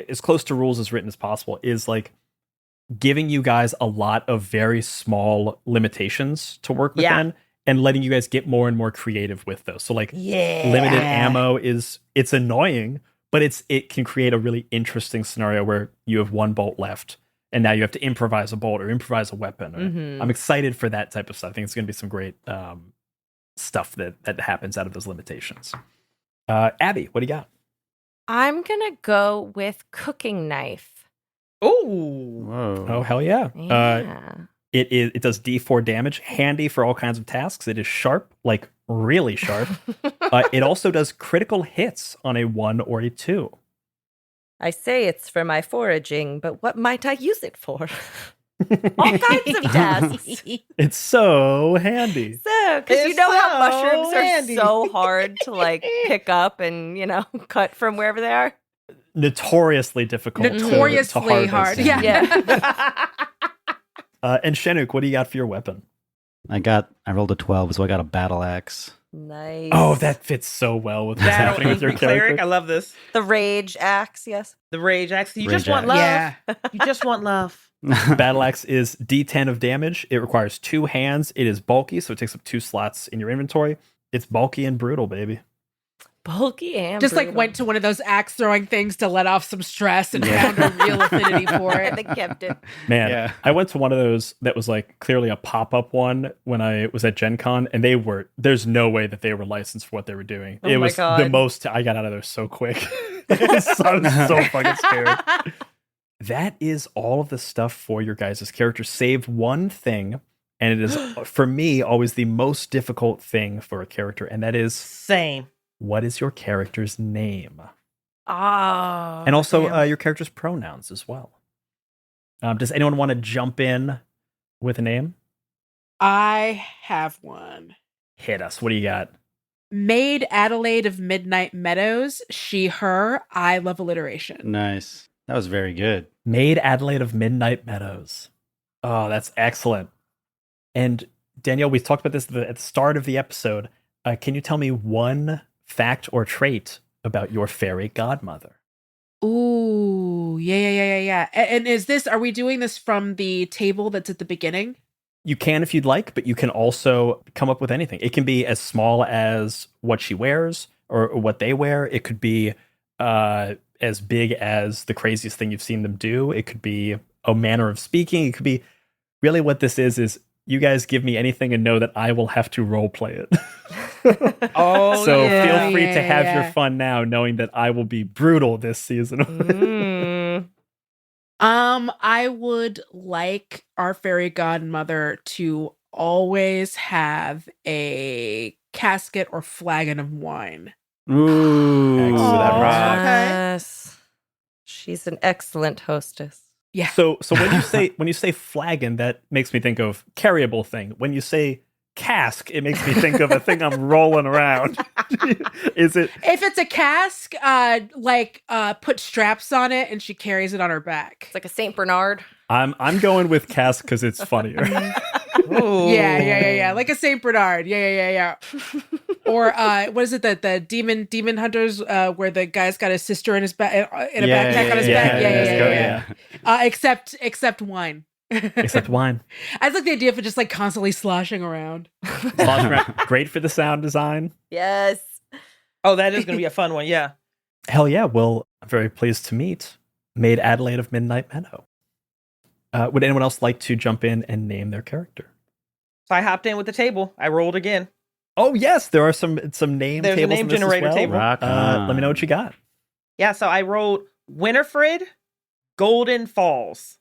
as close to rules as written as possible, is like giving you guys a lot of very small limitations to work within and letting you guys get more and more creative with those. So like limited ammo it's annoying, but it can create a really interesting scenario where you have 1 bolt left and now you have to improvise a bolt or improvise a weapon. Or, I'm excited for that type of stuff. I think it's going to be some great stuff that happens out of those limitations. Abby, what do you got? I'm going to go with cooking knife. Ooh. Whoa. Oh, hell yeah. Yeah. It does D4 damage, handy for all kinds of tasks. It is sharp, like really sharp. It also does critical hits on a 1 or a 2. I say it's for my foraging, but what might I use it for? All kinds of tasks. It's so handy. So, because you It's know how so mushrooms handy. are so hard to like pick up and, cut from wherever they are. Notoriously difficult. Notoriously to harvest. hard. Yeah. Yeah. And Shenuque, what do you got for your weapon? I rolled a 12, so I got a battle axe. Nice. Oh, that fits so well with what's Battle happening with your angry cleric. character. I love this. The rage axe, yes. The rage axe. You Rage just want axe. love. Yeah. You just want love. Battle axe is D10 of damage. It requires 2 hands. It is bulky, so it takes up 2 slots in your inventory. It's bulky and brutal, baby. Bulky and Just like brutal. went to one of those axe throwing things to let off some stress and found a real affinity for it. They kept it. Man, Yeah. I went to one of those that was like clearly a pop-up one when I was at Gen Con, and there's no way that they were licensed for what they were doing. Oh It my was God. the most, I got out of there so quick. I was so fucking scared. That is all of the stuff for your guys' characters, save one thing, and it is, for me, always the most difficult thing for a character, and that is, Same. what is your character's name? Oh. And also damn. your character's pronouns as well. Does anyone want to jump in with a name? I have one. Hit us. What do you got? Maid Adelaide of Midnight Meadows, she, her. I love alliteration. Nice. That was very good. Maid Adelaide of Midnight Meadows. Oh, that's excellent. And Danielle, we talked about this at the start of the episode. Can you tell me one fact or trait about your fairy godmother? Ooh, yeah. And are we doing this from the table that's at the beginning? You can if you'd like, but you can also come up with anything. It can be as small as what she wears or what they wear. It could be as big as the craziest thing you've seen them do. It could be a manner of speaking. It could be really what this is you guys give me anything and know that I will have to role play it. Oh, So yeah. feel free to have Yeah. your fun now, knowing that I will be brutal this season. Mm. I would like our fairy godmother to always have a casket or flagon of wine. Ooh, that Aw. rocks. Okay. Yes. She's an excellent hostess. Yeah. So when you say flagon, that makes me think of carryable thing. When you say cask, it makes me think of a thing I'm rolling around. Is it? If it's a cask, put straps on it and she carries it on her back. It's like a Saint Bernard. I'm going with cask because it's funnier. Ooh. Yeah. Like a Saint Bernard. Yeah. Or what is it that the demon hunters where the guy's got his sister in his backpack on his back? Yeah. Except wine. Except wine. I just like the idea of it just like constantly sloshing around. Sloshing around. Great for the sound design. Yes. Oh, that is going to be a fun one. Yeah. Hell yeah. Well, I'm very pleased to meet Maid Adelaide of Midnight Meadow. Would anyone else like to jump in and name their character? So I hopped in with the table. I rolled again. Oh yes, there are some name There's a tables name in this as generator well. table. Rock on. Let me know what you got. Yeah, so I rolled Winifred Golden Falls.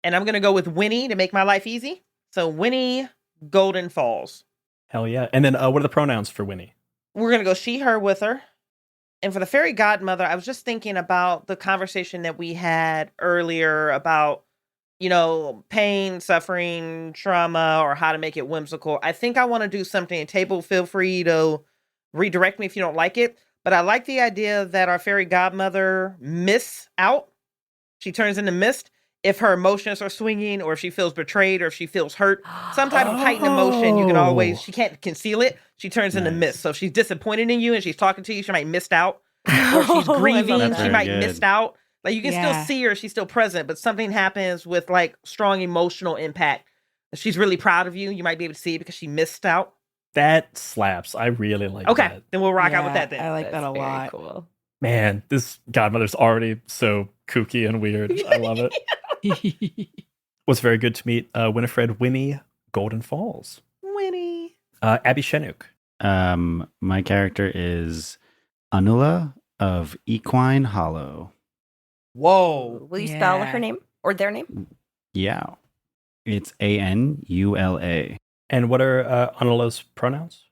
And I'm going to go with Winnie to make my life easy. So Winnie Golden Falls. Hell yeah. And then what are the pronouns for Winnie? We're going to go she, her, with her. And for the fairy godmother, I was just thinking about the conversation that we had earlier about, pain, suffering, trauma, or how to make it whimsical. I think I want to do something. Table, feel free to redirect me if you don't like it. But I like the idea that our fairy godmother mists out. She turns into mist if her emotions are swinging, or if she feels betrayed, or if she feels hurt. Some type of heightened emotion, you can always, she can't conceal it. She turns into Nice. mist. So if she's disappointed in you and she's talking to you, she might mist out. Or if she's grieving, That's she very might good. mist out. Like you can Yeah. still see her, she's still present, but something happens with like strong emotional impact. If she's really proud of you, you might be able to see it because she missed out. That slaps. I really like Okay, that. then we'll rock out with that then. I like that a That's very lot. Cool. Man, this godmother's already so kooky and weird. I love it. Was very good to meet Winifred Winnie Golden Falls. Winnie. Abby Shenuque. My character is Anula of Equine Hollow. Whoa. Will you spell Yeah. her name or their name? Yeah. It's Anula. And what are Anula's pronouns?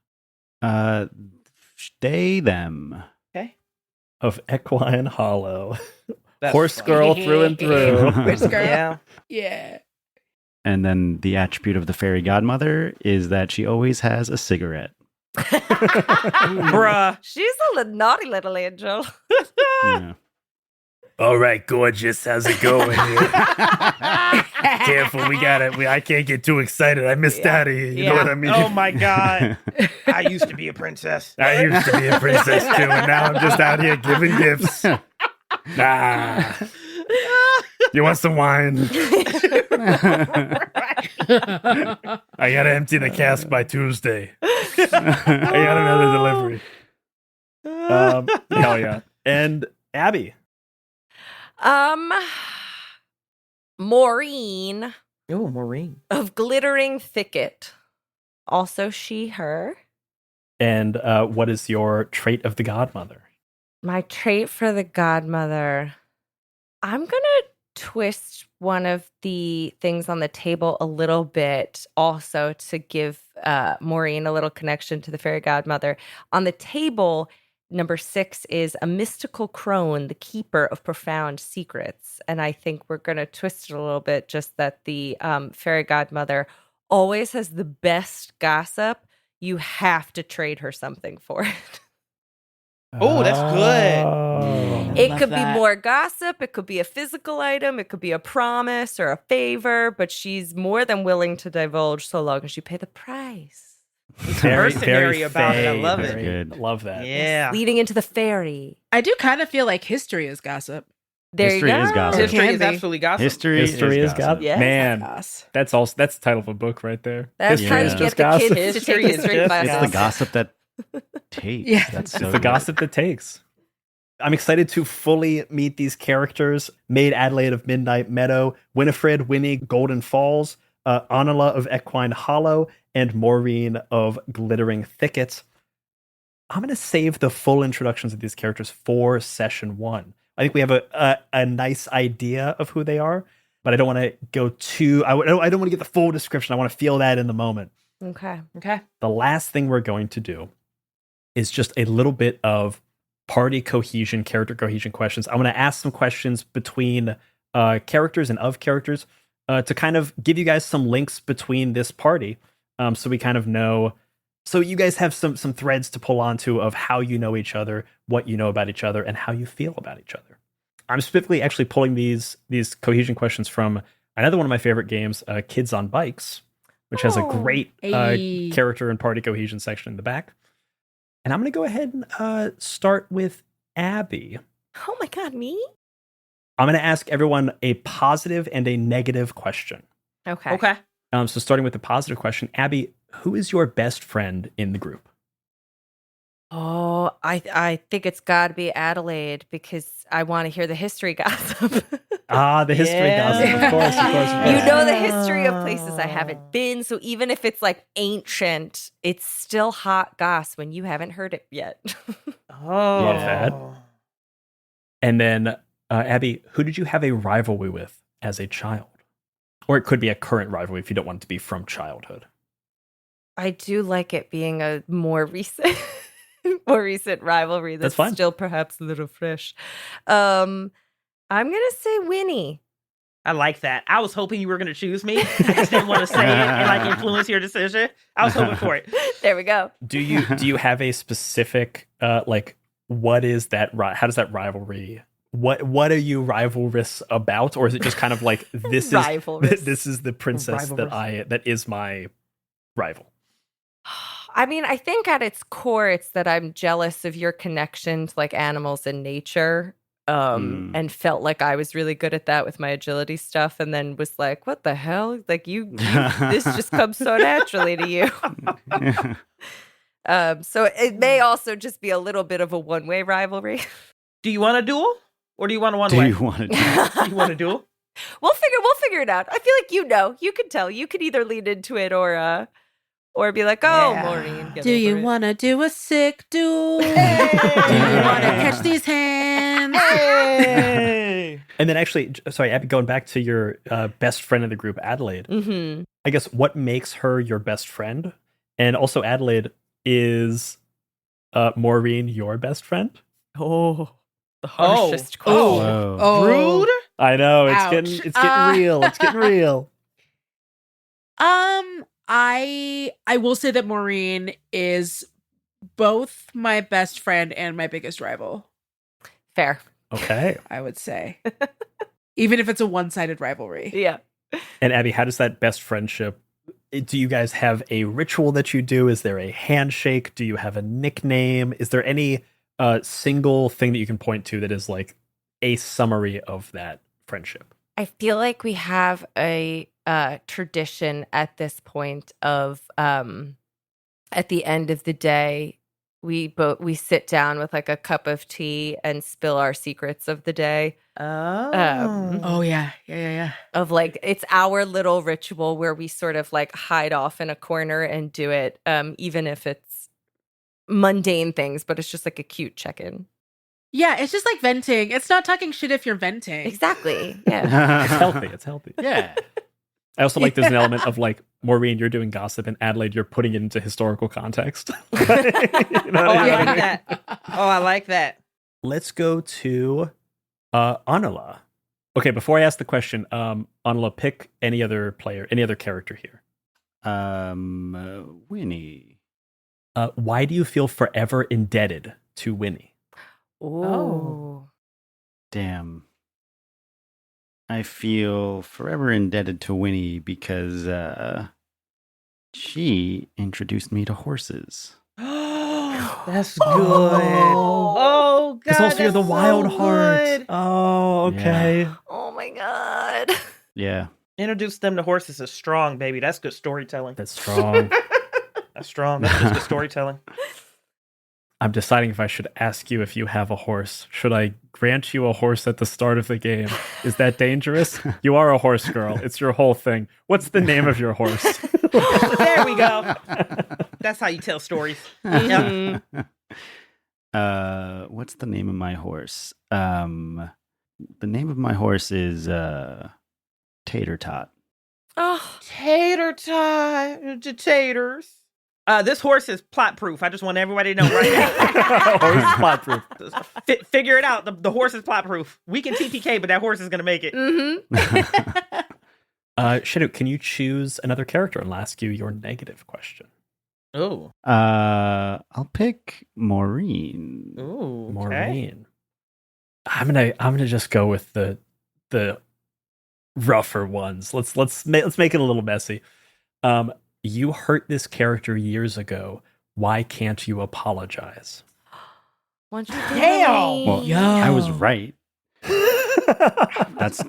They, them. Okay. Of Equine Hollow. That's Horse fun. girl through and through. Horse girl. Yeah. Yeah. And then the attribute of the fairy godmother is that she always has a cigarette. Bruh. She's a naughty little angel. Yeah. All right, gorgeous. How's it going here? Careful, we got it. I can't get too excited. I missed out of here. You know what I mean? Oh my God. I used to be a princess. I used to be a princess too, and now I'm just out here giving gifts. Nah. You want some wine? I gotta empty the cask by Tuesday. I got another delivery. Hell yeah. And Abby. Maureen Oh, Maureen. of Glittering Thicket. Also she, her. And what is your trait of the godmother? My trait for the godmother. I'm going to twist one of the things on the table a little bit also to give Maureen a little connection to the fairy godmother. On the table, number 6 is a mystical crone, the keeper of profound secrets. And I think we're going to twist it a little bit, just that the fairy godmother always has the best gossip. You have to trade her something for it. Oh, that's good. Oh. It love could that. be more gossip. It could be a physical item. It could be a promise or a favor, but she's more than willing to divulge so long as you pay the price. Mercenary about it. I love it. Good. Love that. Yeah. Leading into the fairy. I do kind of feel like history is gossip. There History you go. is gossip. History Can is be. absolutely gossip. History History is gossip. gossip. Yes. Man, Us. that's the title of a book right there. That's History how is you just get the gossip. kids to History take is history just classes. It's the gossip that takes. Yeah. That's so It's the good. gossip that takes. I'm excited to fully meet these characters. Maid Adelaide of Midnight Meadow, Winifred, Winnie, Golden Falls, Anila of Equine Hollow, and Maureen of Glittering Thickets. I'm going to save the full introductions of these characters for session 1. I think we have a nice idea of who they are, but I don't want to go too... I don't want to get the full description. I want to feel that in the moment. Okay. Okay. The last thing we're going to do is just a little bit of party cohesion, character cohesion questions. I'm going to ask some questions between characters and of characters to kind of give you guys some links between this party, so we kind of know. So you guys have some threads to pull onto of how you know each other, what you know about each other, and how you feel about each other. I'm specifically actually pulling these cohesion questions from another one of my favorite games, Kids on Bikes, which has a great Hey. character and party cohesion section in the back. And I'm going to go ahead and start with Abby. Oh my God, me? I'm going to ask everyone a positive and a negative question. Okay. Okay. So starting with the positive question, Abby, who is your best friend in the group? Oh, I think it's got to be Adelaide because I want to hear the history gossip. The history gossip, of course. You know the history of places I haven't been, so even if it's like ancient, it's still hot goss when you haven't heard it yet. Oh. Love that. And then, Abby, who did you have a rivalry with as a child? Or it could be a current rivalry if you don't want it to be from childhood. I do like it being a more recent rivalry that's fine. still perhaps a little fresh. I'm gonna say Winnie. I like that. I was hoping you were going to choose me. I just didn't want to say it and like influence your decision. I was hoping for it. There we go. Do you have a specific like what is that? How does that rivalry? What are you rivalrous about, or is it just kind of like this Rivalrous. this is the princess that is my rival? I mean, I think at its core, it's that I'm jealous of your connection to like animals and nature. And felt like I was really good at that with my agility stuff, and then was like, what the hell? Like you this just comes so naturally to you. So it may also just be a little bit of a one-way rivalry. Do you want a duel? Or do you want a Do one-way? you want to do Do you want a duel? We'll figure it out. I feel like you can tell. You could either lean into it or be like, oh, Yeah. Maureen. get Do you over it. want to do a sick duel? Do you want to catch these hands? Hey! And then actually, sorry, Abby, going back to your best friend in the group, Adelaide. Mm-hmm. I guess what makes her your best friend? And also, Adelaide, is Maureen your best friend? Oh, the Oh. harshest question. Whoa. Oh. Rude? I know Ouch. it's getting real. It's getting real. I will say that Maureen is both my best friend and my biggest rival. Fair. Okay. I would say, even if it's a one-sided rivalry. Yeah. And Abby, how does that best friendship? Do you guys have a ritual that you do? Is there a handshake? Do you have a nickname? Is there any single thing that you can point to that is like a summary of that friendship? I feel like we have a tradition at this point of at the end of the day, we sit down with like a cup of tea and spill our secrets of the day. Oh yeah. Of like, it's our little ritual where we sort of like hide off in a corner and do it, even if it's mundane things, but it's just like a cute check-in. Yeah, it's just like venting. It's not talking shit if you're venting. Exactly. Yeah. It's healthy. Yeah. I also like there's an element of like, Maureen, you're doing gossip, and Adelaide, you're putting it into historical context. You know what I I mean? like that. Oh, I like that. Let's go to Anila. Okay, before I ask the question, Anila, pick any other character here. Winnie. Why do you feel forever indebted to Winnie? Oh. Damn. I feel forever indebted to Winnie because she introduced me to horses. That's good. Oh, God. Because also you're the that's so wild heart. good. Oh, okay. Yeah. Oh my God. Yeah. Introduce them to horses is strong, baby. That's good storytelling. That's strong. That's strong. That's just good storytelling. I'm deciding if I should ask you if you have a horse. Should I grant you a horse at the start of the game? Is that dangerous? You are a horse girl. It's your whole thing. What's the name of your horse? There we go. That's how you tell stories. Yep. What's the name of my horse? The name of my horse is Tater Tot. Oh. Tater tot. Taters. This horse is plot proof. I just want everybody to know right now. Horse is plot proof. Figure it out. The horse is plot proof. We can TPK, but that horse is going to make it. Mm-hmm. Shenuque, can you choose another character and I'll ask you your negative question? Oh. I'll pick Maureen. Ooh. Maureen. I'm gonna just go with the rougher ones. Let's make it a little messy. You hurt this character years ago. Why can't you apologize? Damn. Well, Yo. I was right. That's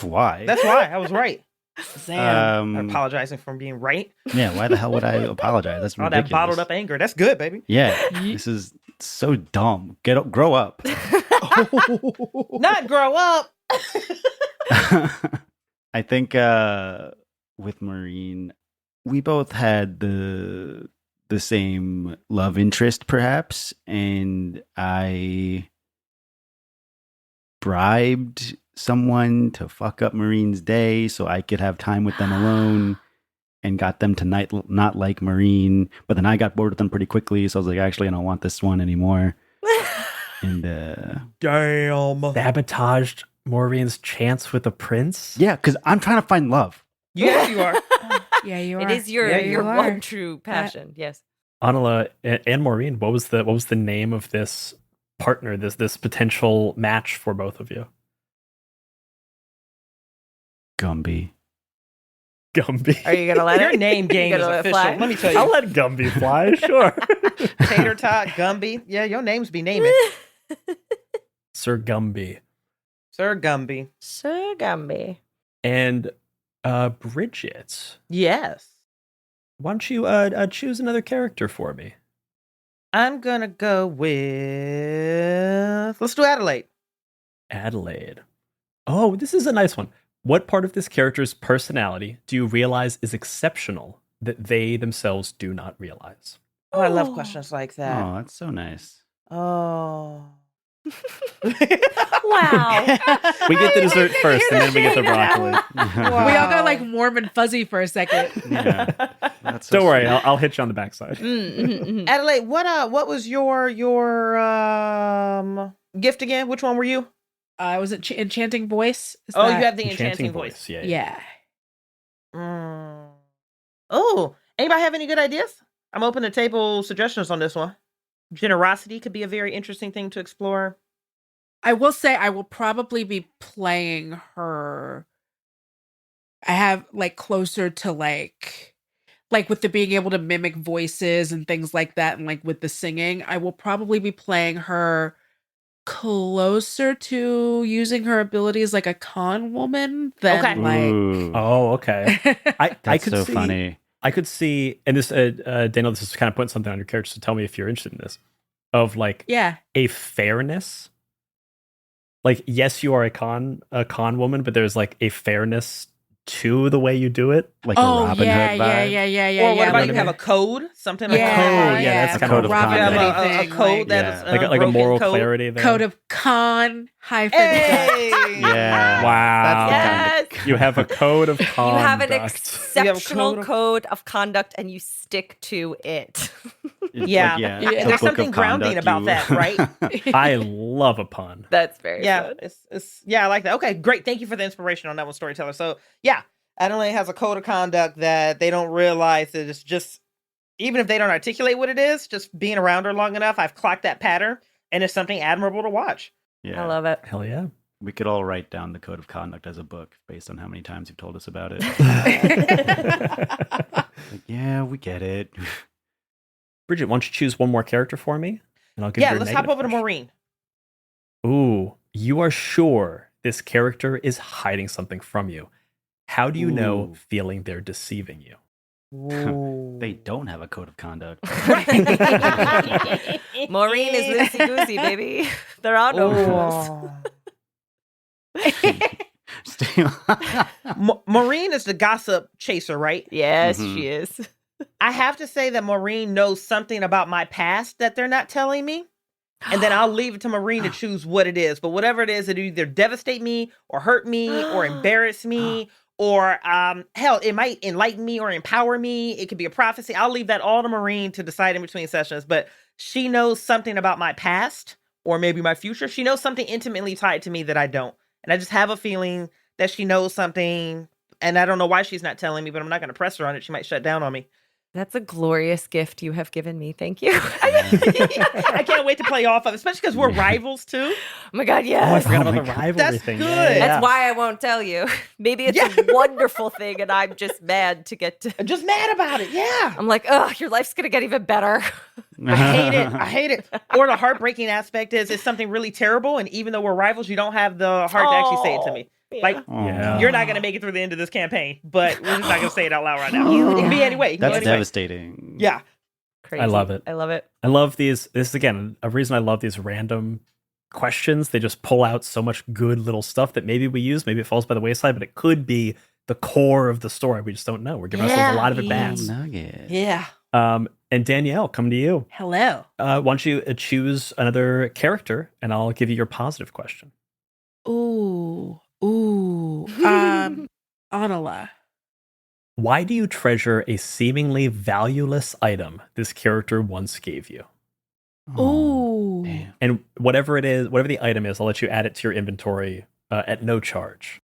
why. That's why I was right. Sam. I'm apologizing for being right. Yeah, why the hell would I apologize? That's All ridiculous. that bottled up anger. That's good, baby. Yeah, this is so dumb. Grow up. Not grow up. I think with Maureen, we both had the same love interest, perhaps, and I bribed someone to fuck up Maureen's day so I could have time with them alone, and got them to not like Maureen. But then I got bored with them pretty quickly, so I was like, actually, I don't want this one anymore. And Damn. Sabotaged Maureen's chance with the prince? yeah, because I'm trying to find love. Yes, you are. Yeah, you are. It is your you one true passion. Yes. Anila and Maureen, what was the name of this partner, this potential match for both of you? Gumby. Gumby. Are you gonna let Your it? name game You is gonna let it official. fly? Let me tell I'll you. let Gumby fly, sure. Tater tot, Gumby. Yeah, your names be naming. Sir Gumby. Sir Gumby. Sir Gumby. And Bridgett, Yes. why don't you choose another character for me? I'm gonna go with. Let's do Adelaide. Adelaide. Oh, this is a nice one. What part of this character's personality do you realize is exceptional that they themselves do not realize? Oh, I love questions like that. Oh, that's so nice. Oh. Wow. We get the dessert first, and then we get the broccoli. Wow. We all got like warm and fuzzy for a second. Yeah, that's so Don't worry, sweet. I'll hit you on the backside. Adelaide, what was your gift again? Which one were you? Was it enchanting voice? Is Oh, that- you have the enchanting voice. Yeah. Yeah. Oh, anybody have any good ideas? I'm open to table suggestions on this one. Generosity could be a very interesting thing to explore. I will say I will probably be playing her. I have like closer to like with the being able to mimic voices and things like that, and like with the singing, I will probably be playing her closer to using her abilities like a con woman than Okay. like. Ooh, Oh, okay. I that's could so see, funny. I could see, and this, Daniel, this is kind of putting something on your character, so tell me if you're interested in this. of like Yeah. a fairness. Like, yes, you are a con woman, but there's like a fairness to the way you do it. Like a Robin Hood vibe. Yeah. Or what about you Yeah. have a code? Something like Yeah, that. code, yeah, that's A kind code of of You have conduct. a code that is Yeah. like a unbroken moral code. clarity there. Code of con hyphen. Hey! Yeah. Wow. That's the Yes. You have a code of conduct. You have an You have a exceptional code code of conduct and you stick to it. It's Yeah. like, Yeah. the And there's book of something grounding conduct, about you- that, right? I love a pun. That's very Yeah, fun. it's I like that. Okay, great. Thank you for the inspiration on that one, storyteller. So yeah, Adelaide has a code of conduct that they don't realize that it's just, even if they don't articulate what it is, just being around her long enough, I've clocked that pattern, and it's something admirable to watch. Yeah. I love it. Hell yeah. We could all write down the code of conduct as a book based on how many times you've told us about it. Like, yeah, we get it. Bridgett, why don't you choose one more character for me? And I'll give Yeah, you a let's hop negative over to question. Maureen. Ooh, you are sure this character is hiding something from you. How do you know Ooh. feeling they're deceiving you? They don't have a code of conduct. Maureen is loosey goosey, baby. There are no rules. Maureen is the gossip chaser, right? Yes, Mhm. she is. I have to say that Maureen knows something about my past that they're not telling me. And then I'll leave it to Maureen to choose what it is. But whatever it is, it'll either devastate me or hurt me or embarrass me or hell, it might enlighten me or empower me. It could be a prophecy. I'll leave that all to Maureen to decide in between sessions. But she knows something about my past or maybe my future. She knows something intimately tied to me that I don't. And I just have a feeling that she knows something. And I don't know why she's not telling me, but I'm not going to press her on it. She might shut down on me. That's a glorious gift you have given me. Thank you. I can't wait to play off of it, especially because we're rivals too. Oh my God, Oh, I yes. forgot Oh about my the God. rivalry That's thing. good. Yeah. That's why I won't tell you. Maybe it's a wonderful thing and I'm just mad to get to. I'm just mad about it. Yeah. I'm like, oh, your life's going to get even better. I hate it. I hate it. Or the heartbreaking aspect is it's something really terrible. And even though we're rivals, you don't have the heart to actually say it to me. Like, Yeah. you're not going to make it through the end of this campaign, but we're just not going to say it out loud right now. You can be anyway. You can That's be anyway. devastating. Yeah. Crazy. I love it. I love it. I love these. This is, again, a reason I love these random questions. They just pull out so much good little stuff that maybe we use. Maybe it falls by the wayside, but it could be the core of the story. We just don't know. We're giving ourselves a lot of advance. Nugget. Yeah. And Danielle, come to you. Hello. Why don't you choose another character, and I'll give you your positive question. Ooh. Anala. Why do you treasure a seemingly valueless item this character once gave you? Ooh. Damn. And whatever it is, whatever the item is, I'll let you add it to your inventory at no charge.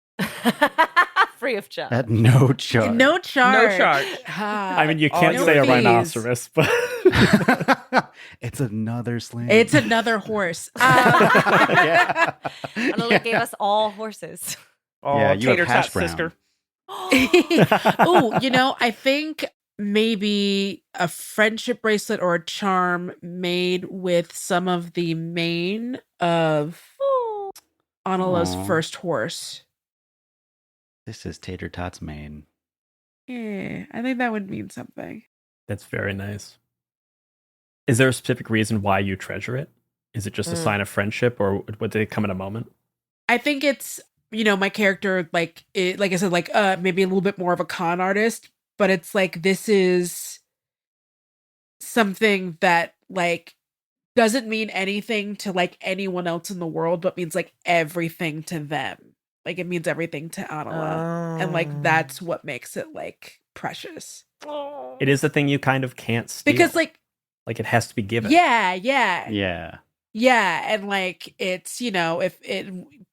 Free of charge. At no charge. No charge. No charge. Ah, I mean, you can't no say a fees. rhinoceros, but It's another sling. It's another horse. Yeah. Anala gave us all horses. Oh, Yeah, you have tater hash tot brown. sister. Oh, I think maybe a friendship bracelet or a charm made with some of the mane of Anala's Aw. first horse. This is Tater Tot's mane. Yeah, I think that would mean something. that's very nice. Is there a specific reason why you treasure it? Is it just a sign of friendship, or would they come in a moment? I think it's my character like I said, like maybe a little bit more of a con artist, but it's like this is something that like doesn't mean anything to like anyone else in the world, but means like everything to them. Like it means everything to Anala. And like that's what makes it like precious. It is the thing you kind of can't steal. Because like it has to be given. yeah. Yeah. And like it's, if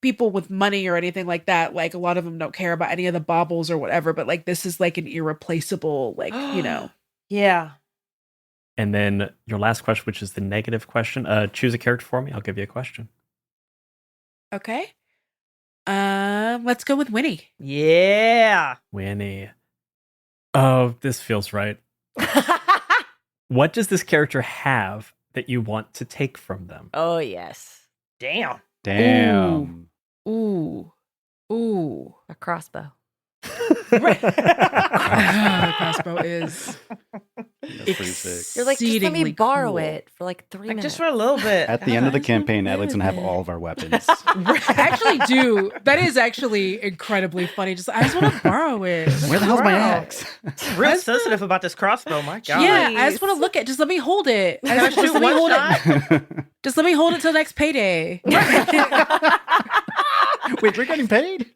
people with money or anything like that, like a lot of them don't care about any of the baubles or whatever, but like this is like an irreplaceable, like, Yeah. And then your last question, which is the negative question. Choose a character for me. I'll give you a question. Okay. Let's go with Winnie. Yeah. Winnie. Oh, this feels right. What does this character have that you want to take from them? Oh, yes. Damn. Damn. Ooh. A crossbow. The crossbow is That's pretty sick. You're like, just let me exceedingly borrow cool. it for like 3 minutes. Just for a little bit. At the end of the campaign, Adelaide's gonna have all of our weapons. I actually do. That is actually incredibly funny. I just want to borrow it. Where the hell's my Wow. axe? Real sensitive about this crossbow. My God. Yeah, I just want to look at. Just let me hold it. Just let me hold it. Just let me hold it till next payday. Wait, we're getting paid?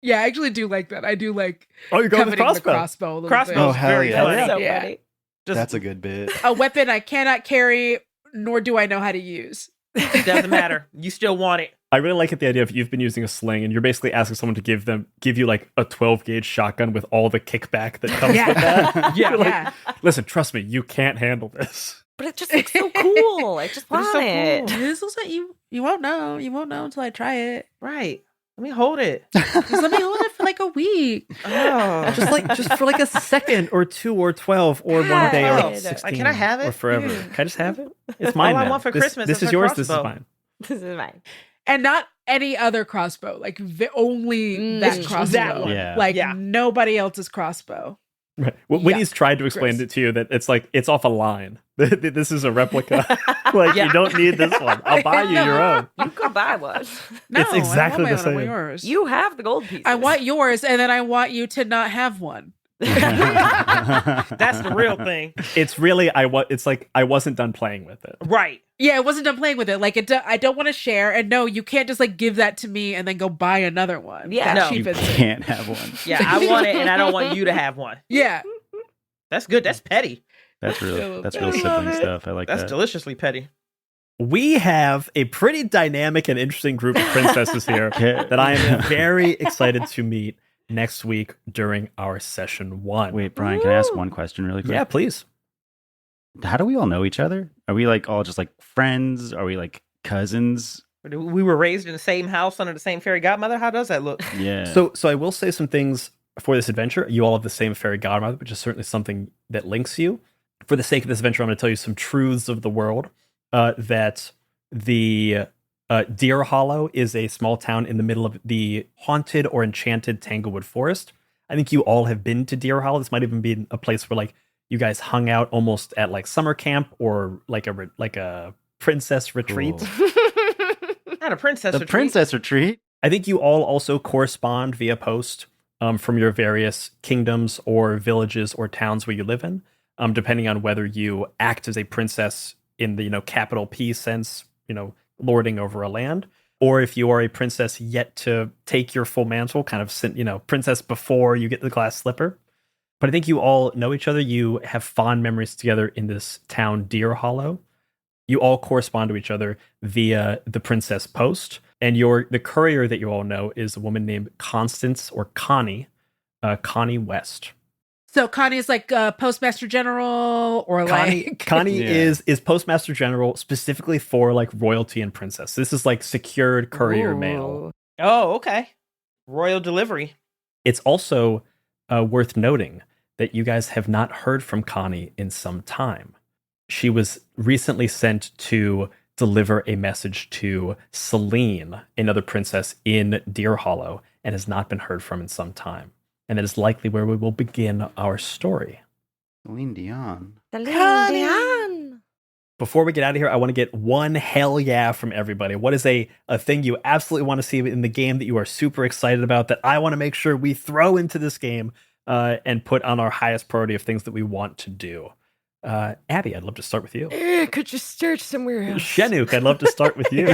Yeah, I actually do like that. I do like Oh, you're going with coveting the crossbow. crossbow a little Crossbow's bit. Oh, hell very yeah. funny. So Yeah. funny. Just That's a good bit. A weapon I cannot carry, nor do I know how to use. doesn't matter. You still want it. I really like it, the idea of you've been using a sling and you're basically asking someone to give you like a 12 gauge shotgun with all the kickback that comes Yeah. with that. Yeah. You're like, Yeah. listen, trust me, you can't handle this. But it just looks so cool. I just But it's want so it. cool. This looks like you won't know. You won't know until I try it. Right. Let me hold it. Just let me hold it for like a week. Oh. Just for like a second or 2 or 12 or 1 day or God. 16. Like, can I have it? Or forever. Can I just have it? It's mine All I now. want for This- Christmas This is is a yours. This is crossbow. mine. This is mine. And not any other crossbow. Like only that It's crossbow. that one. Yeah. Like Yeah. nobody else's crossbow. Right. Well, Winnie's tried to explain Gross. it to you that it's like it's off a line. This is a replica. Like you don't need this one. I'll buy you your own. You go buy one. No, It's exactly I the don't want my own. I want same. yours. You have the gold pieces. I want yours, and then I want you to not have one. That's the real thing. It's really it's like I wasn't done playing with it. Right. Yeah, I wasn't done playing with it. Like, I don't want to share. And no, you can't just like give that to me and then go buy another one. Yeah. That No. You cheapens it. can't have one. Yeah, I want it and I don't want you to have one. Yeah. That's good. That's petty. That's real I love sibling it. stuff. I like That's that. deliciously petty. We have a pretty dynamic and interesting group of princesses here Yeah. that I am very excited to meet next week during our session 1. Wait, Brian, can I ask one question really quick? Yeah, please. How do we all know each other? Are we like all just like friends? Are we like cousins? We were raised in the same house under the same fairy godmother. How does that look? Yeah. So I will say some things for this adventure. You all have the same fairy godmother, which is certainly something that links you. For the sake of this adventure, I'm going to tell you some truths of the world. That the Deer Hollow is a small town in the middle of the haunted or enchanted Tanglewood Forest. I think you all have been to Deer Hollow. This might even be a place where like you guys hung out almost at like summer camp or like a princess retreat. Cool. Not a princess The retreat. princess retreat. I think you all also correspond via post from your various kingdoms or villages or towns where you live in, depending on whether you act as a princess in the capital P sense, lording over a land, or if you are a princess yet to take your full mantle, kind of princess before you get the glass slipper. But I think you all know each other. You have fond memories together in this town, Deer Hollow. You all correspond to each other via the princess post. And the courier that you all know is a woman named Constance or Connie West. So Connie's like Postmaster General or like Connie Yeah. is Postmaster General specifically for like royalty and princess. This is like secured courier mail. Ooh. Oh, okay. Royal delivery. It's also worth noting that you guys have not heard from Connie in some time. She was recently sent to deliver a message to Celine, another princess in Deer Hollow, and has not been heard from in some time. And that is likely where we will begin our story. Celine Dion. Diane. Before we get out of here, I want to get one hell yeah from everybody. What is a thing you absolutely want to see in the game that you are super excited about that I want to make sure we throw into this game and put on our highest priority of things that we want to do? Abby, I'd love to start with you. Could you start somewhere else? Shenuque, I'd love to start with you.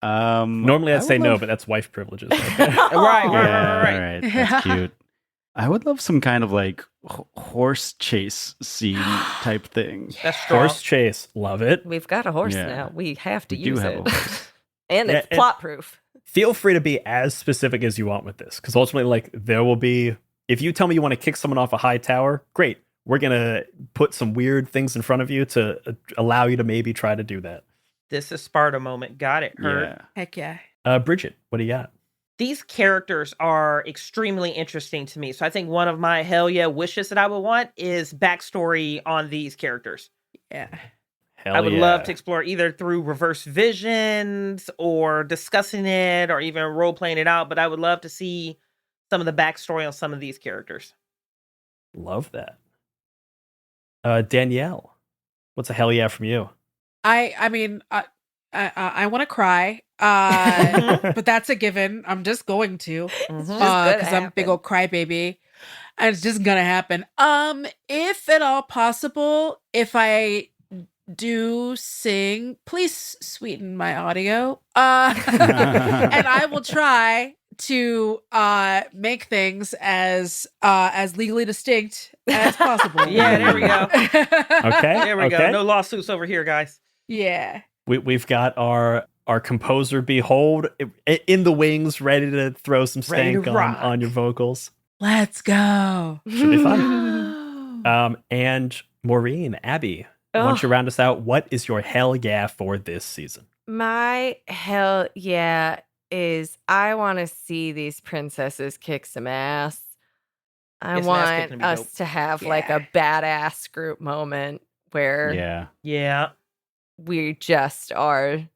Normally I'd say no, but that's wife privileges. Okay? Right. All right. That's cute. I would love some kind of like horse chase scene type thing. That's strong. Horse chase, love it. We've got a horse Yeah. now. We have to We do use have it. a horse. And it's Yeah, plot proof. Feel free to be as specific as you want with this, because ultimately, like, there will be. If you tell me you want to kick someone off a high tower, great. We're gonna put some weird things in front of you to allow you to maybe try to do that. This is Sparta moment. Got it. Heard. Yeah. Heck yeah. Bridgett, what do you got? These characters are extremely interesting to me. So I think one of my hell yeah wishes that I would want is backstory on these characters. Yeah. Hell I would yeah. love to explore either through reverse visions or discussing it or even role playing it out. But I would love to see some of the backstory on some of these characters. Love that. Danielle, what's a hell yeah from you? I mean, I want to cry, but that's a given. I'm just going to, because I'm a big old crybaby, and it's just gonna happen. If at all possible, if I do sing, please sweeten my audio, and I will try to make things as legally distinct as possible. Yeah, there we go. Okay, There we go. No lawsuits over here, guys. Yeah. We've got our composer Behold in the wings, ready to throw some stank on your vocals. Let's go. Should be fun. And Maureen, Abby, why don't you round us out? What is your hell yeah for this season? My hell yeah is I want to see these princesses kick some ass. I want us to have like a badass group moment where we just are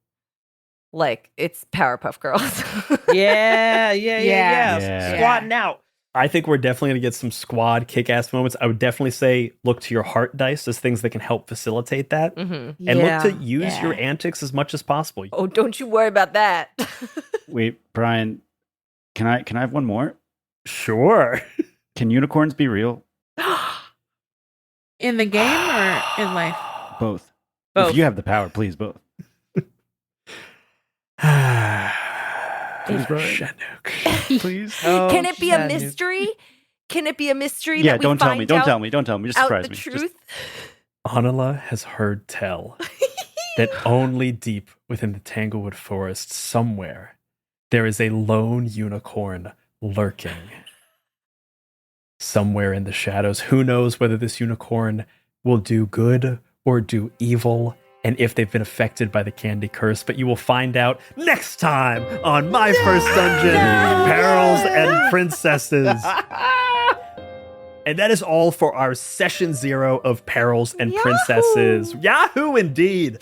like, it's Powerpuff Girls. Yeah. Squatting out. I think we're definitely going to get some squad kick-ass moments. I would definitely say look to your heart dice as things that can help facilitate that. Mm-hmm. And look to use your antics as much as possible. Oh, don't you worry about that. Wait, Brian, can I have one more? Sure. Can unicorns be real? In the game or in life? Both. If you have the power, please, both. Shenuque, please. Can it be a mystery? Can it be a mystery? Yeah, that we don't tell find me. Don't out tell me. Don't tell me. Just out surprise the me. truth. Anila has heard tell that only deep within the Tanglewood forest somewhere there is a lone unicorn lurking. Somewhere in the shadows. Who knows whether this unicorn will do good or do evil, and if they've been affected by the candy curse, but you will find out next time on My First Dungeon, Perils and Princesses. And that is all for our session 0 of Perils and Princesses. Yahoo indeed!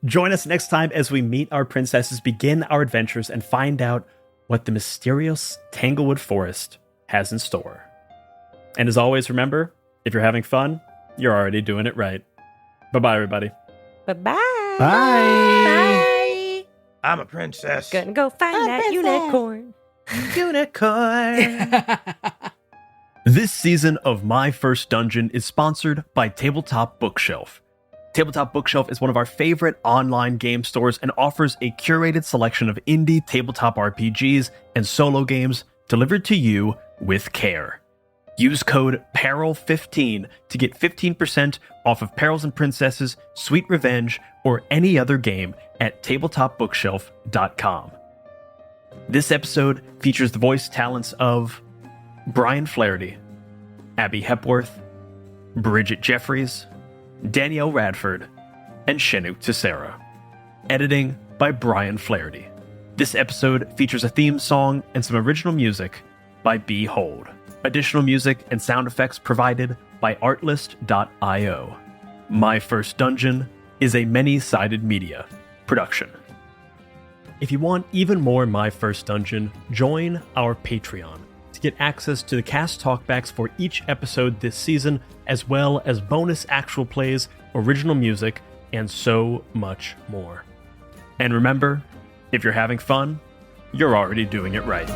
Join us next time as we meet our princesses, begin our adventures, and find out what the mysterious Tanglewood Forest has in store. And as always, remember, if you're having fun, you're already doing it right. Bye-bye, everybody. Bye-bye. Bye. I'm a princess. Gonna go find that unicorn. Unicorn. This season of My First Dungeon is sponsored by Tabletop Bookshelf. Tabletop Bookshelf is one of our favorite online game stores and offers a curated selection of indie tabletop RPGs and solo games delivered to you with care. Use code PERIL15 to get 15% off of Perils and Princesses, Sweet Revenge, or any other game at tabletopbookshelf.com. This episode features the voice talents of Brian Flaherty, Abby Hepworth, Bridgett Jeffries, Danielle Radford, and Shenuque Tissera. Editing by Brian Flaherty. This episode features a theme song and some original music by Behold. Additional music and sound effects provided by artlist.io. My First Dungeon is a many-sided media production. If you want even more My First Dungeon, join our Patreon to get access to the cast talkbacks for each episode this season, as well as bonus actual plays, original music, and so much more. And remember, if you're having fun, you're already doing it right.